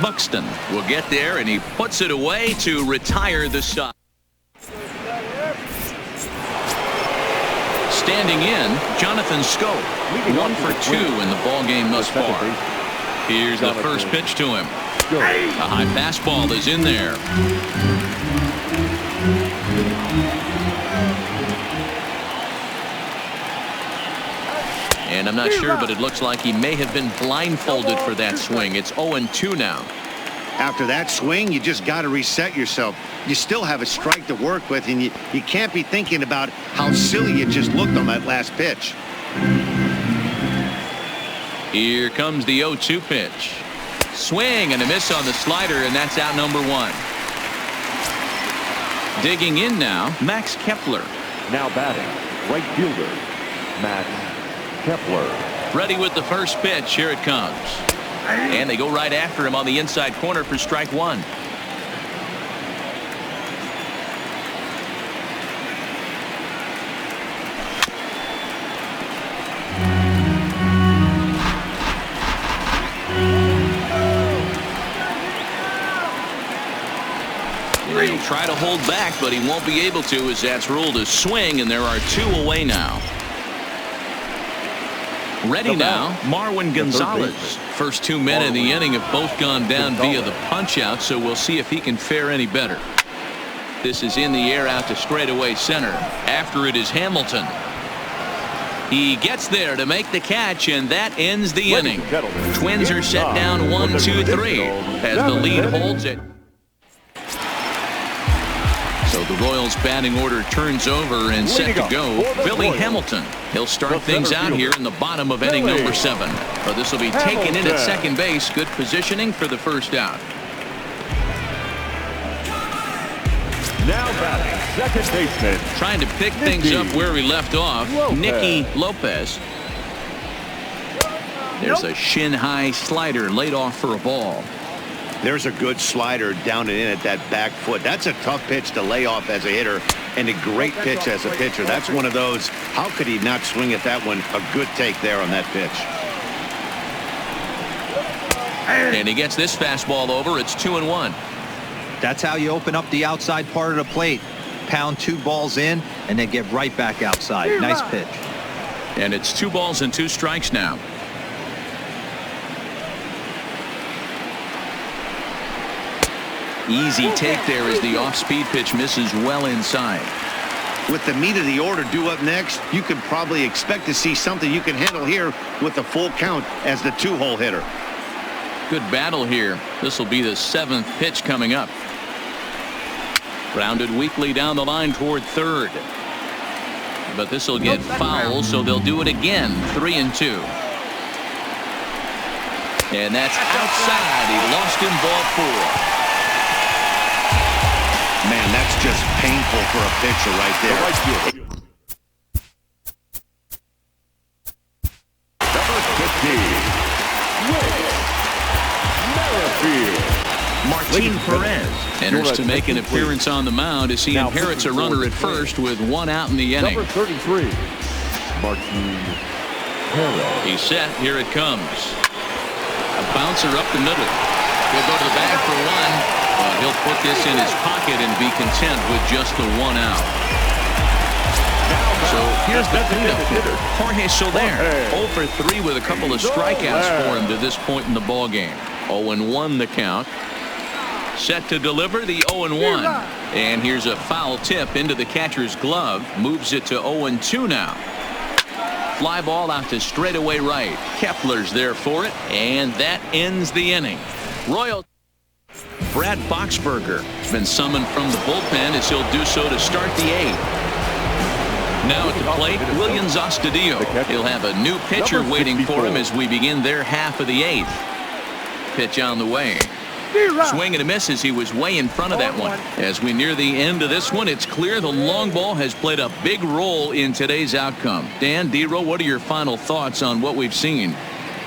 Buxton will get there, and he puts it away to retire the side. Standing in, Jonathan Scope. 1 for 2 in the ball game thus far. Here's the first pitch to him. A high fastball is in there. And I'm not sure, but it looks like he may have been blindfolded for that swing. It's 0-2 now. After that swing, you just got to reset yourself. You still have a strike to work with, and you can't be thinking about how silly you just looked on that last pitch. Here comes the 0-2 pitch. Swing and a miss on the slider, and that's out number 1. Digging in now, Max Kepler. Now batting, right fielder, Max Kepler. Ready with the first pitch. Here it comes. And they go right after him on the inside corner for strike 1. He'll try to hold back, but he won't be able to, as that's ruled a swing, and there are 2 away now. Ready now, Marwin Gonzalez. First 2 men in the inning have both gone down via the punch-out, so we'll see if he can fare any better. This is in the air out to straightaway center. After it is Hamilton. He gets there to make the catch, and that ends the inning. Twins are set down 1-2-3 as the lead holds it. So the Royals batting order turns over and set to go. Billy Hamilton. He'll start things out here in the bottom of inning number 7. But this will be taken in at second base. Good positioning for the first out. Now batting, second baseman. Trying to pick things up where we left off. Nicky Lopez. There's a shin-high slider laid off for a ball. There's a good slider down and in at that back foot. That's a tough pitch to lay off as a hitter, and a great pitch as a pitcher. That's one of those, how could he not swing at that one? A good take there on that pitch. And he gets this fastball over. It's 2-1. That's how you open up the outside part of the plate. Pound 2 balls in and then get right back outside. Nice pitch. And it's 2 balls and 2 strikes now. Easy take there as the off-speed pitch misses well inside. With the meat of the order due up next, you can probably expect to see something you can handle here with the full count as the 2-hole hitter. Good battle here. This will be the 7th pitch coming up. Grounded weakly down the line toward third. But this will get foul, so they'll do it again. 3-2. And that's outside. He lost in ball 4. Man, that's just painful for a pitcher right there. Number 50, Martin Perez enters to make an appearance on the mound as he inherits a runner at first with 1 out in the inning. Number 33, Martin Perez. He's set. Here it comes. A bouncer up the middle. He'll go to the bag for 1. He'll put this in his pocket and be content with just the 1 out. So here's the cleanup hitter, Jorge Soler. 0 for 3 with a couple of strikeouts for him to this point in the ball game. 0-1 the count. Set to deliver the 0-1. And here's a foul tip into the catcher's glove. Moves it to 0-2 now. Fly ball out to straightaway right. Kepler's there for it. And that ends the inning. Royal Brad Boxberger has been summoned from the bullpen as he'll do so to start the 8th. Now at the plate, Williams Astudillo. He'll have a new pitcher waiting for him as we begin their half of the 8th. Pitch on the way. Swing and a miss as he was way in front of that one. As we near the end of this one, it's clear the long ball has played a big role in today's outcome. Dan, D-Row, what are your final thoughts on what we've seen?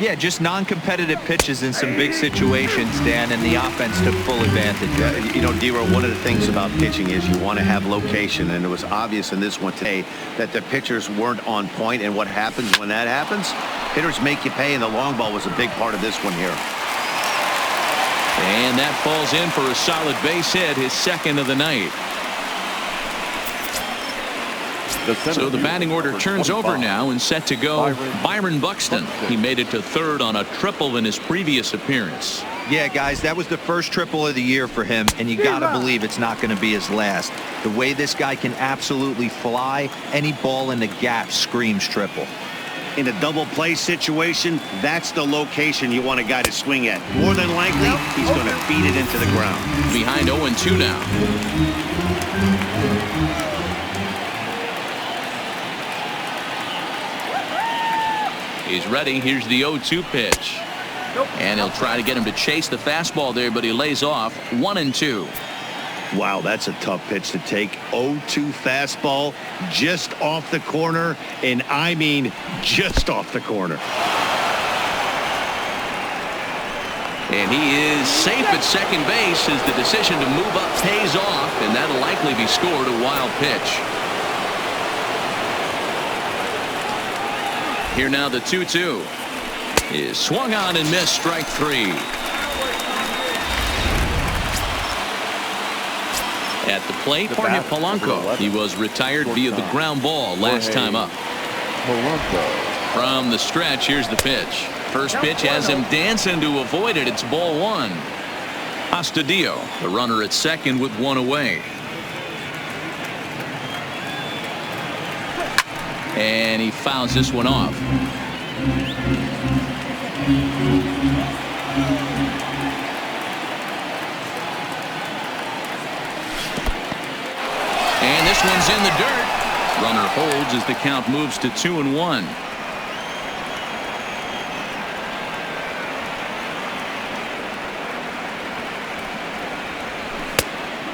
Yeah, just non-competitive pitches in some big situations, Dan, and the offense took full advantage. Yeah, you know, D-Row, one of the things about pitching is you want to have location, and it was obvious in this one today that the pitchers weren't on point, and what happens when that happens? Hitters make you pay, and the long ball was a big part of this one here. And that falls in for a solid base hit, his second of the night. So the batting order turns over now and set to go Byron Buxton. He made it to third on a triple in his previous appearance. Yeah, guys, that was the first triple of the year for him, and you got to believe it's not going to be his last. The way this guy can absolutely fly, any ball in the gap screams triple. In a double play situation, that's the location you want a guy to swing at. More than likely, he's going to beat it into the ground. Behind 0-2 now. He's ready. Here's the 0-2 pitch. And he'll try to get him to chase the fastball there, but he lays off. 1-2. Wow, that's a tough pitch to take. 0-2 fastball just off the corner, and I mean just off the corner. And he is safe at second base as the decision to move up pays off, and that'll likely be scored a wild pitch. Here now the 2-2 is swung on and missed, strike 3. At the plate, Jorge Polanco. He was retired via the ground ball last time up. From the stretch, here's the pitch. First pitch has him dancing to avoid it. It's ball 1. Astudillo, the runner at second with one away. And he fouls this one off. And this one's in the dirt. Runner holds as the count moves to 2-1.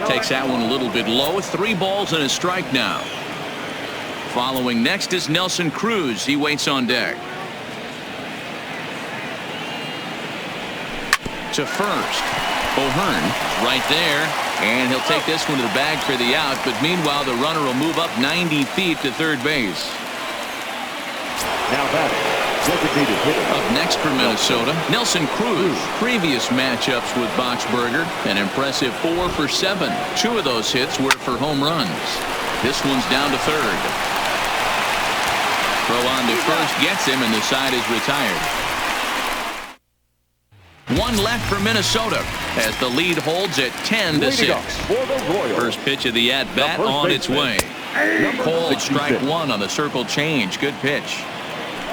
Takes that one a little bit low. 3 balls and a strike now. Following next is Nelson Cruz. He waits on deck. To first. O'Hearn right there. And he'll take this one to the bag for the out. But meanwhile, the runner will move up 90 feet to third base. Now batting, designated hitter. Up next for Minnesota, Nelson Cruz. Previous matchups with Boxberger, an impressive 4 for 7. 2 of those hits were for home runs. This one's down to third. Throw on to first gets him, and the side is retired. 1 left for Minnesota as the lead holds at 10-6. First pitch of the at-bat on its way. Cole, strike 1 on the circle change. Good pitch.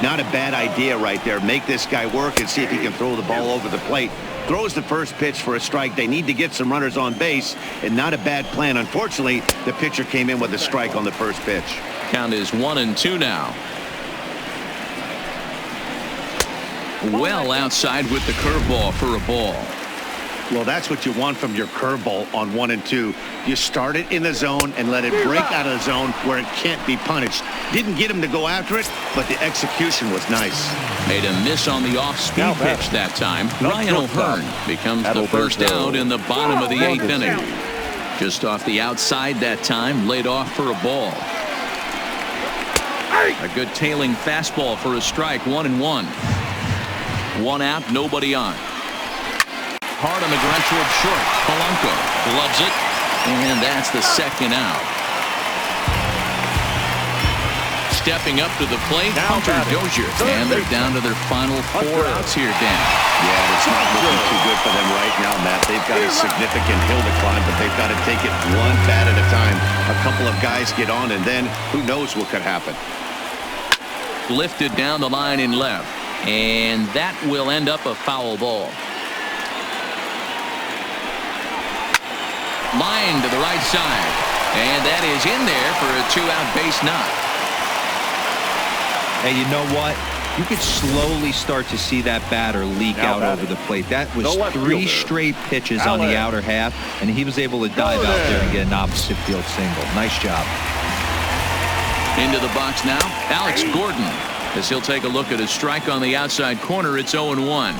Not a bad idea right there. Make this guy work and see if he can throw the ball over the plate. Throws the first pitch for a strike. They need to get some runners on base, and not a bad plan. Unfortunately, the pitcher came in with a strike on the first pitch. Count is 1-2 now. Well outside with the curveball for a ball. Well, that's what you want from your curveball on 1 and 2. You start it in the zone and let it break out of the zone where it can't be punished. Didn't get him to go after it, but the execution was nice. Made a miss on the off-speed pitch that time. Ryan O'Hearn becomes the first out in the bottom of the 8th inning. Just off the outside that time, laid off for a ball. A good tailing fastball for a strike. 1-1. 1 out, nobody on. Hard on the ground toward short. Polanco gloves it, and that's the second out. stepping up to the plate, Hunter Dozier. And they're down to their final 4 outs here, Dan. Yeah, it's not looking too good for them right now, Matt. They've got a significant hill to climb, but they've got to take it one bat at a time. A couple of guys get on, and then who knows what could happen. Lifted down the line in left. And that will end up a foul ball. Line to the right side. And that is in there for a 2-out base knock. Hey, you know what? You could slowly start to see that batter leak out over the plate. That was 3 straight pitches on the outer half, and he was able to dive out there and get an opposite field single. Nice job. Into the box now, Alex Gordon, as he'll take a look at a strike on the outside corner. It's 0-1.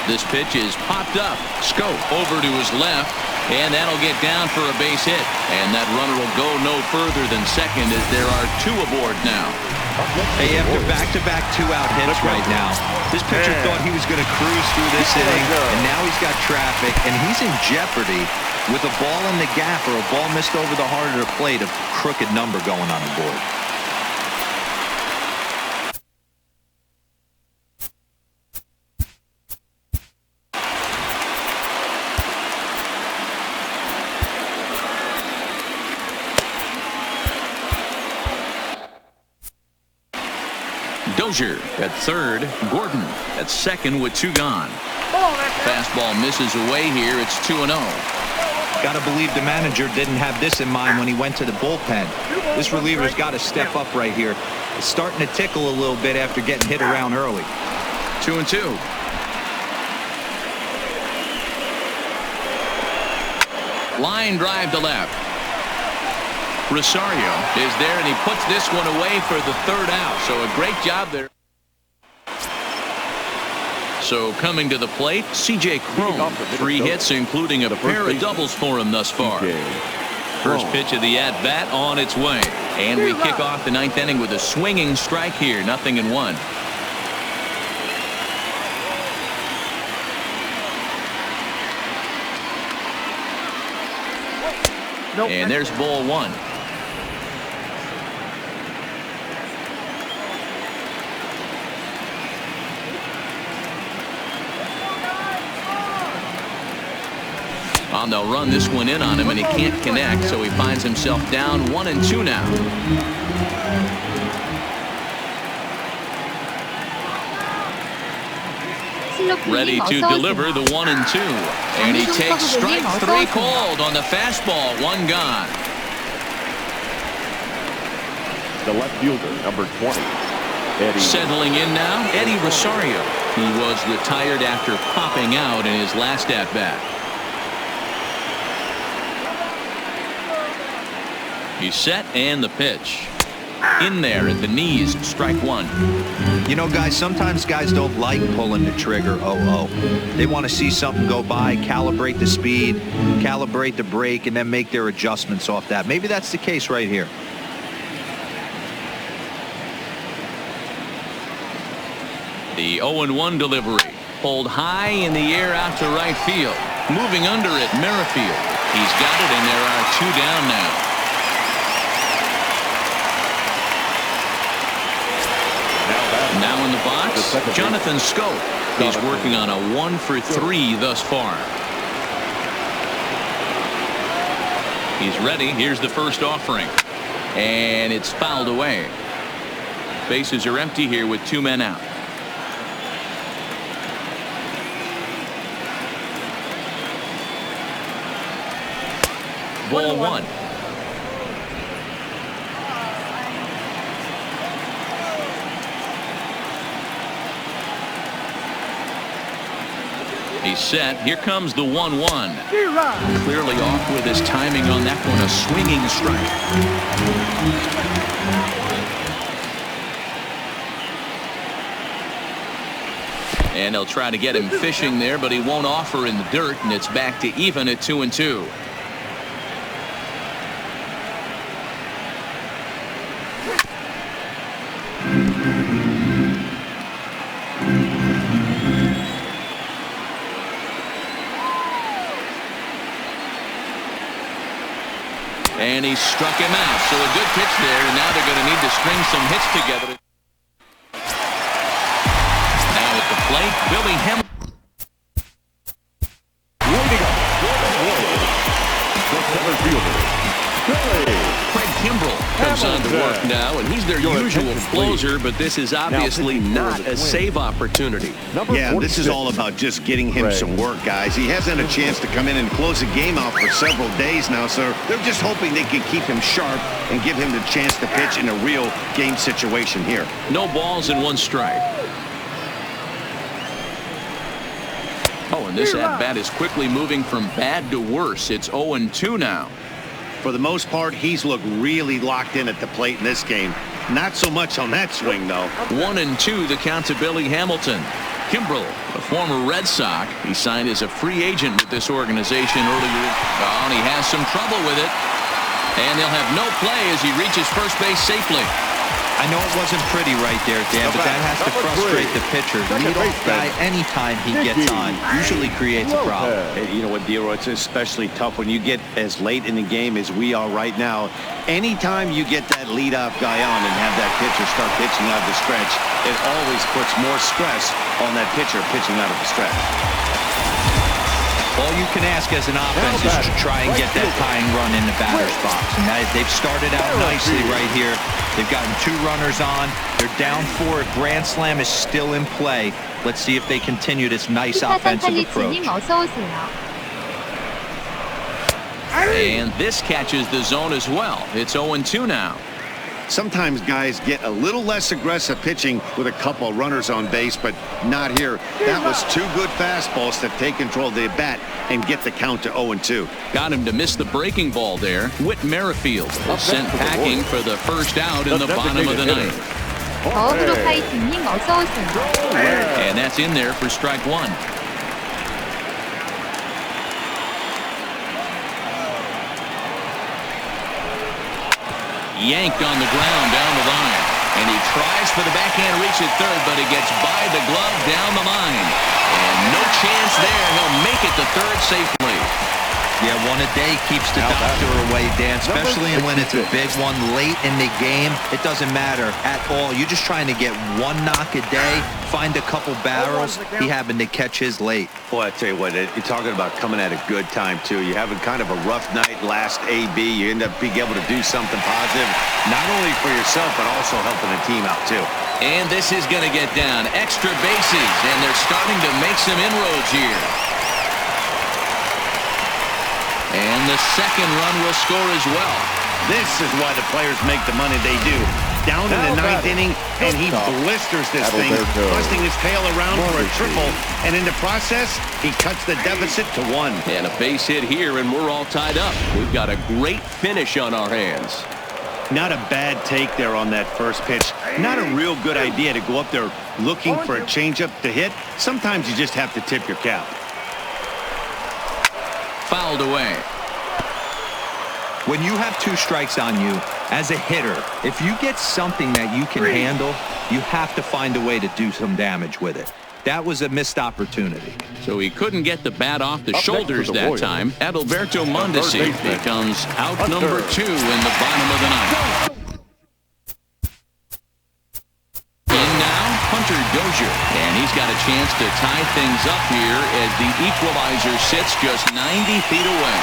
This pitch is popped up. Scope over to his left, and that'll get down for a base hit. And that runner will go no further than second, as there are 2 aboard now. Hey, after back-to-back 2-out hits right now, this pitcher thought he was going to cruise through this inning, and now he's got traffic, and he's in jeopardy with a ball in the gap or a ball missed over the heart of the plate, a crooked number going on the board. Dozier at third, Gordon at second with 2 gone. Fastball misses away here. It's 2-0. Got to believe the manager didn't have this in mind when he went to the bullpen. This reliever's got to step up right here. It's starting to tickle a little bit after getting hit around early. 2-2. Line drive to left. Rosario is there, and he puts this one away for the 3rd out. So a great job there. So coming to the plate, C.J. Cron. 3 hits, including a pair of doubles for him thus far. First pitch of the at-bat on its way. And we kick off the 9th inning with a swinging strike here. 0-1. And there's ball 1. And they'll run this one in on him, and he can't connect, so he finds himself down 1-2 now. Ready to deliver the 1-2. And he takes strike 3 called on the fastball. 1 gone. The left fielder, number 20, Eddie. Settling in now, Eddie Rosario. He was retired after popping out in his last at-bat. He's set, and the pitch. In there at the knees, strike 1. You know, guys, sometimes guys don't like pulling the trigger 0-0. They want to see something go by, calibrate the speed, calibrate the brake, and then make their adjustments off that. Maybe that's the case right here. The 0-1 delivery. Pulled high in the air out to right field. Moving under it, Merrifield. He's got it, and there are 2 down now. Now in the box, Jonathan Scope. He's working on a 1-for-3 thus far. He's ready. Here's the first offering. And it's fouled away. Bases are empty here with 2 men out. Ball 1. He's set. Here comes the 1-1. Clearly off with his timing on that one. A swinging strike. And they'll try to get him fishing there, but he won't offer in the dirt, and it's back to even at 2-2. And he struck him out. So a good pitch there, and now they're going to need to string some hits together. Now at the plate, Billy Hamilton. Craig Kimbrell comes on to work now, and he's their usual closer, but this is obviously not a save opportunity. Yeah, this is all about just getting him some work, guys. He hasn't had a chance to come in and close the game out for several days now, so they're just hoping they can keep him sharp and give him the chance to pitch in a real game situation here. No balls and 1 strike. Oh, and this at-bat is quickly moving from bad to worse. It's 0-2 now. For the most part, he's looked really locked in at the plate in this game. Not so much on that swing, though. 1-2, the count to Billy Hamilton. Kimbrell, a former Red Sox, he signed as a free agent with this organization earlier. Oh, and he has some trouble with it. And they'll have no play as he reaches first base safely. I know it wasn't pretty right there, Dan, but that has to frustrate the pitcher. Leadoff guy, anytime he gets on, usually creates a problem. You know what, Dero, it's especially tough when you get as late in the game as we are right now. Anytime you get that leadoff guy on and have that pitcher start pitching out of the stretch, it always puts more stress on that pitcher pitching out of the stretch. All you can ask as an offense is to try and get that tying run in the batter's box. And they've started out nicely right here. They've gotten 2 runners on. They're down 4. Grand Slam is still in play. Let's see if they continue this nice offensive approach. And this catches the zone as well. It's 0-2 now. Sometimes guys get a little less aggressive pitching with a couple runners on base, but not here. That was 2 good fastballs to take control of the bat and get the count to 0-2. Got him to miss the breaking ball there. Whit Merrifield was sent packing for the first out in the bottom of the 9th. And that's in there for strike 1. Yanked on the ground down the line. And he tries for the backhand reach at third, but it gets by the glove down the line. And no chance there. He'll make it to third safely. Yeah, 1 a day keeps the doctor away, Dan, especially when it's a big one late in the game. It doesn't matter at all. You're just trying to get 1 knock a day, find a couple barrels. He happened to catch his late. Boy, I tell you what, you're talking about coming at a good time, too. You're having kind of a rough night last AB. You end up being able to do something positive, not only for yourself, but also helping the team out, too. And this is going to get down. Extra bases, and they're starting to make some inroads here. And the second run will score as well. This is why the players make the money they do. Down in the 9th inning, and he blisters this thing, busting his tail around for a triple. And in the process, he cuts the deficit to 1. And a base hit here, and we're all tied up. We've got a great finish on our hands. Not a bad take there on that first pitch. Not a real good idea to go up there looking for a changeup to hit. Sometimes you just have to tip your cap. Fouled away. When you have 2 strikes on you, as a hitter, if you get something that you can handle, you have to find a way to do some damage with it. That was a missed opportunity. So he couldn't get the bat off the shoulders that time. Adalberto Mondesi becomes out number 2 in the bottom of the 9th. In now, Hunter Dozier. And he's got a chance to tie things up here as the equalizer sits just 90 feet away.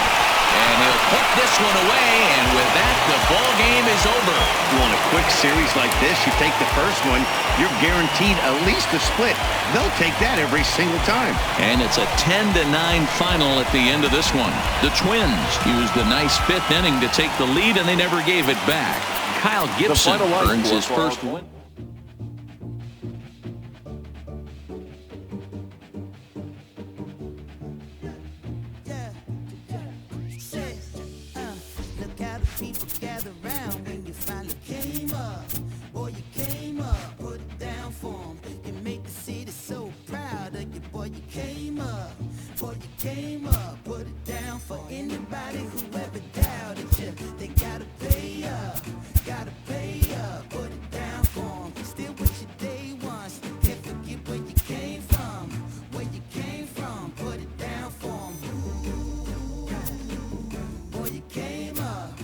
And he'll put this one away, and with that, the ball game is over. You want a quick series like this, you take the first one, you're guaranteed at least a split. They'll take that every single time. And it's a 10-9 final at the end of this one. The Twins used a nice 5th inning to take the lead, and they never gave it back. Kyle Gibson earns his first win. People gather round when you finally came up. Boy, you came up, put it down for 'em. You make the city so proud of you. Boy, you came up. Boy, you came up, put it down for anybody who ever doubted you. They gotta pay up, put it down for 'em. Still with your day ones, can't forget where you came from. Put it down for 'em. Boy, you came up.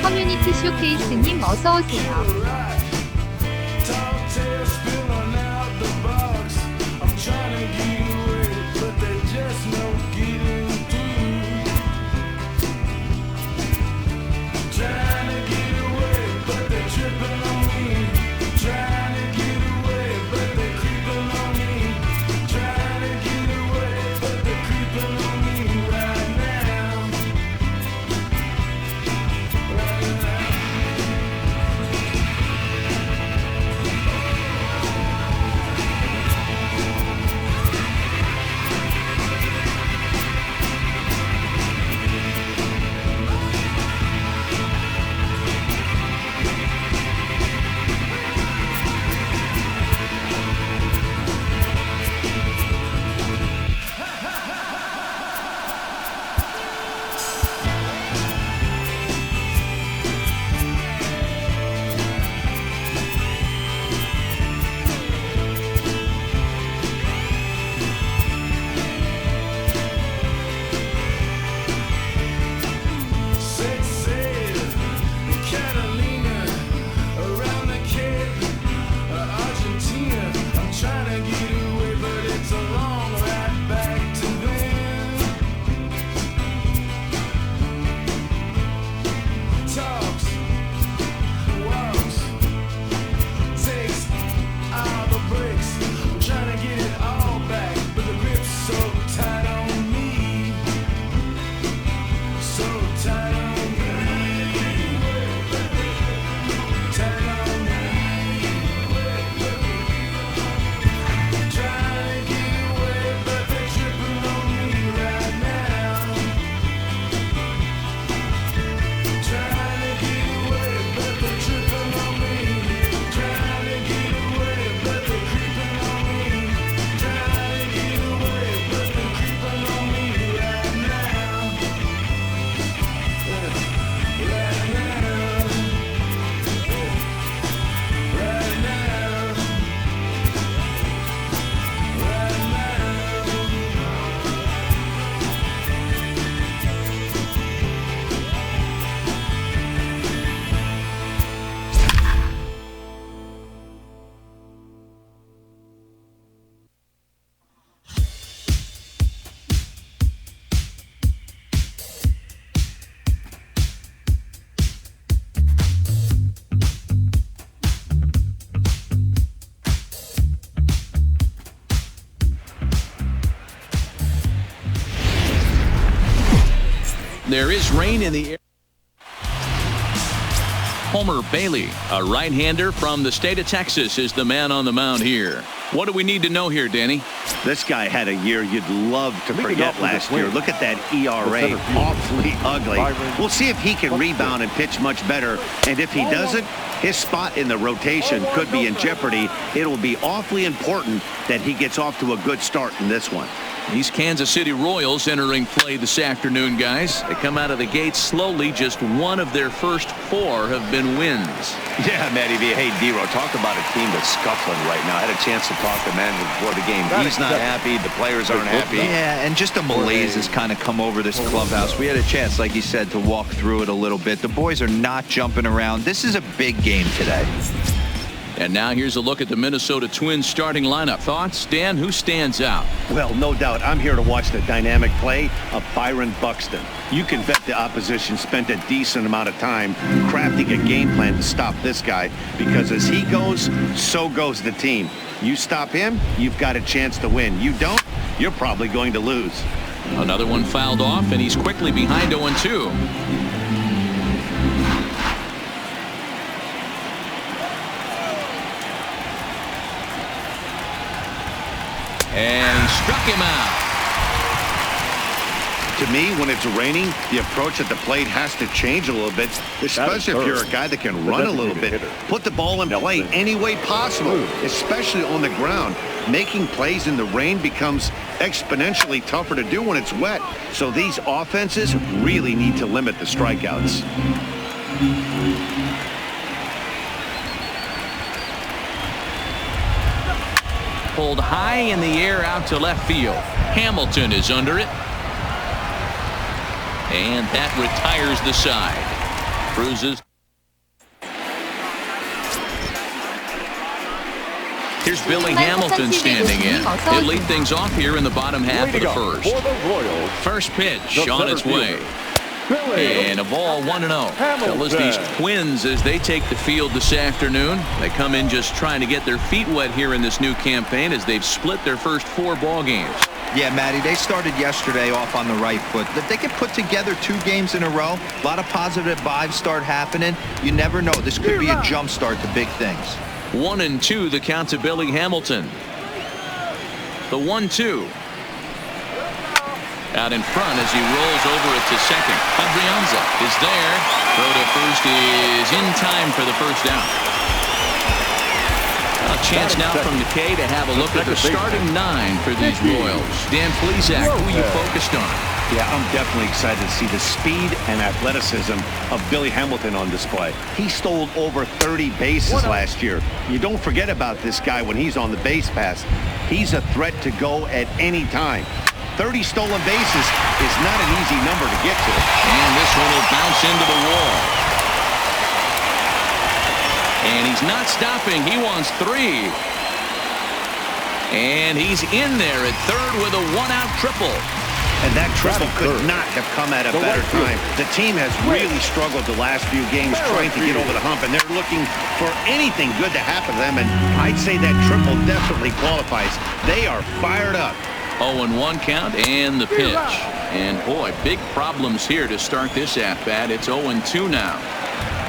커뮤니티 쇼케이스님 어서오세요. There is rain in the air. Homer Bailey, a right-hander from the state of Texas, is the man on the mound here. What do we need to know here, Danny? This guy had a year you'd love to forget last year. Look at that ERA, awfully ugly. We'll see if he can rebound and pitch much better. And if he doesn't, his spot in the rotation could be in jeopardy. It'll be awfully important that he gets off to a good start in this one. These Kansas City Royals entering play this afternoon, guys. They come out of the gate slowly. Just one of their first 4 have been wins. Yeah, Matty V. Hey, D-Row, talk about a team that's scuffling right now. I had a chance to talk to manager before the game. He's not happy. The players aren't happy. Yeah, and just a malaise has kind of come over this clubhouse. We had a chance, like you said, to walk through it a little bit. The boys are not jumping around. This is a big game today. And now here's a look at the Minnesota Twins starting lineup. Thoughts, Dan? Who stands out? Well, no doubt. I'm here to watch the dynamic play of Byron Buxton. You can bet the opposition spent a decent amount of time crafting a game plan to stop this guy, because as he goes, so goes the team. You stop him, you've got a chance to win. You don't, you're probably going to lose. Another one fouled off, and he's quickly behind 0-2. And he struck him out. To me, when it's raining, the approach at the plate has to change a little bit, especially if you're a guy that can run a little bit. Put the ball in play any way possible, especially on the ground. Making plays in the rain becomes exponentially tougher to do when it's wet. So these offenses really need to limit the strikeouts. Pulled high in the air out to left field. Hamilton is under it. And that retires the side. Cruises. Here's Billy Hamilton standing in. He'll lead things off here in the bottom half of the first. First pitch on its way. And a ball 1-0. Fellas, these Twins, as they take the field this afternoon, they come in just trying to get their feet wet here in this new campaign as they've split their first 4 ball games. Yeah, Matty, they started yesterday off on the right foot. If they can put together 2 games in a row, a lot of positive vibes start happening. You never know. This could be a jump start to big things. 1-2, the count to Billy Hamilton. The 1-2. Out in front as he rolls over it to second. Adrianza is there. Throw to first is in time for the first down. A chance now from McKay to have a look at the starting 9 for these Royals. Dan Plesac, who you focused on? Yeah, I'm definitely excited to see the speed and athleticism of Billy Hamilton on display. He stole over 30 bases last year. You don't forget about this guy when he's on the base pass. He's a threat to go at any time. 30 stolen bases is not an easy number to get to. And this one will bounce into the wall. And he's not stopping. He wants 3. And he's in there at third with a 1-out triple. And that triple could not have come at a better time. The team has really struggled the last few games trying to get over the hump, and they're looking for anything good to happen to them, and I'd say that triple definitely qualifies. They are fired up. 0-1 count and the pitch. And boy, big problems here to start this at-bat. It's 0-2 now.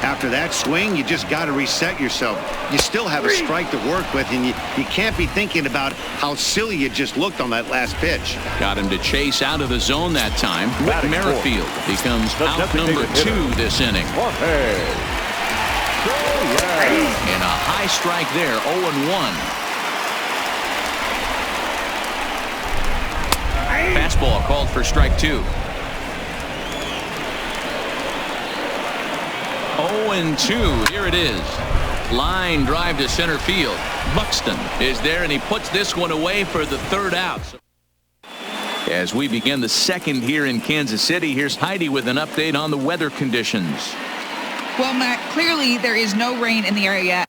After that swing, you just got to reset yourself. You still have a strike to work with, and you can't be thinking about how silly you just looked on that last pitch. Got him to chase out of the zone that time. Whit Merrifield becomes out number 2 this inning. And a high strike there, 0-1. Fastball called for strike 2. 0-2. Here it is. Line drive to center field. Buxton is there, and he puts this one away for the 3rd out. As we begin the 2nd here in Kansas City, here's Heidi with an update on the weather conditions. Well, Matt, clearly there is no rain in the area.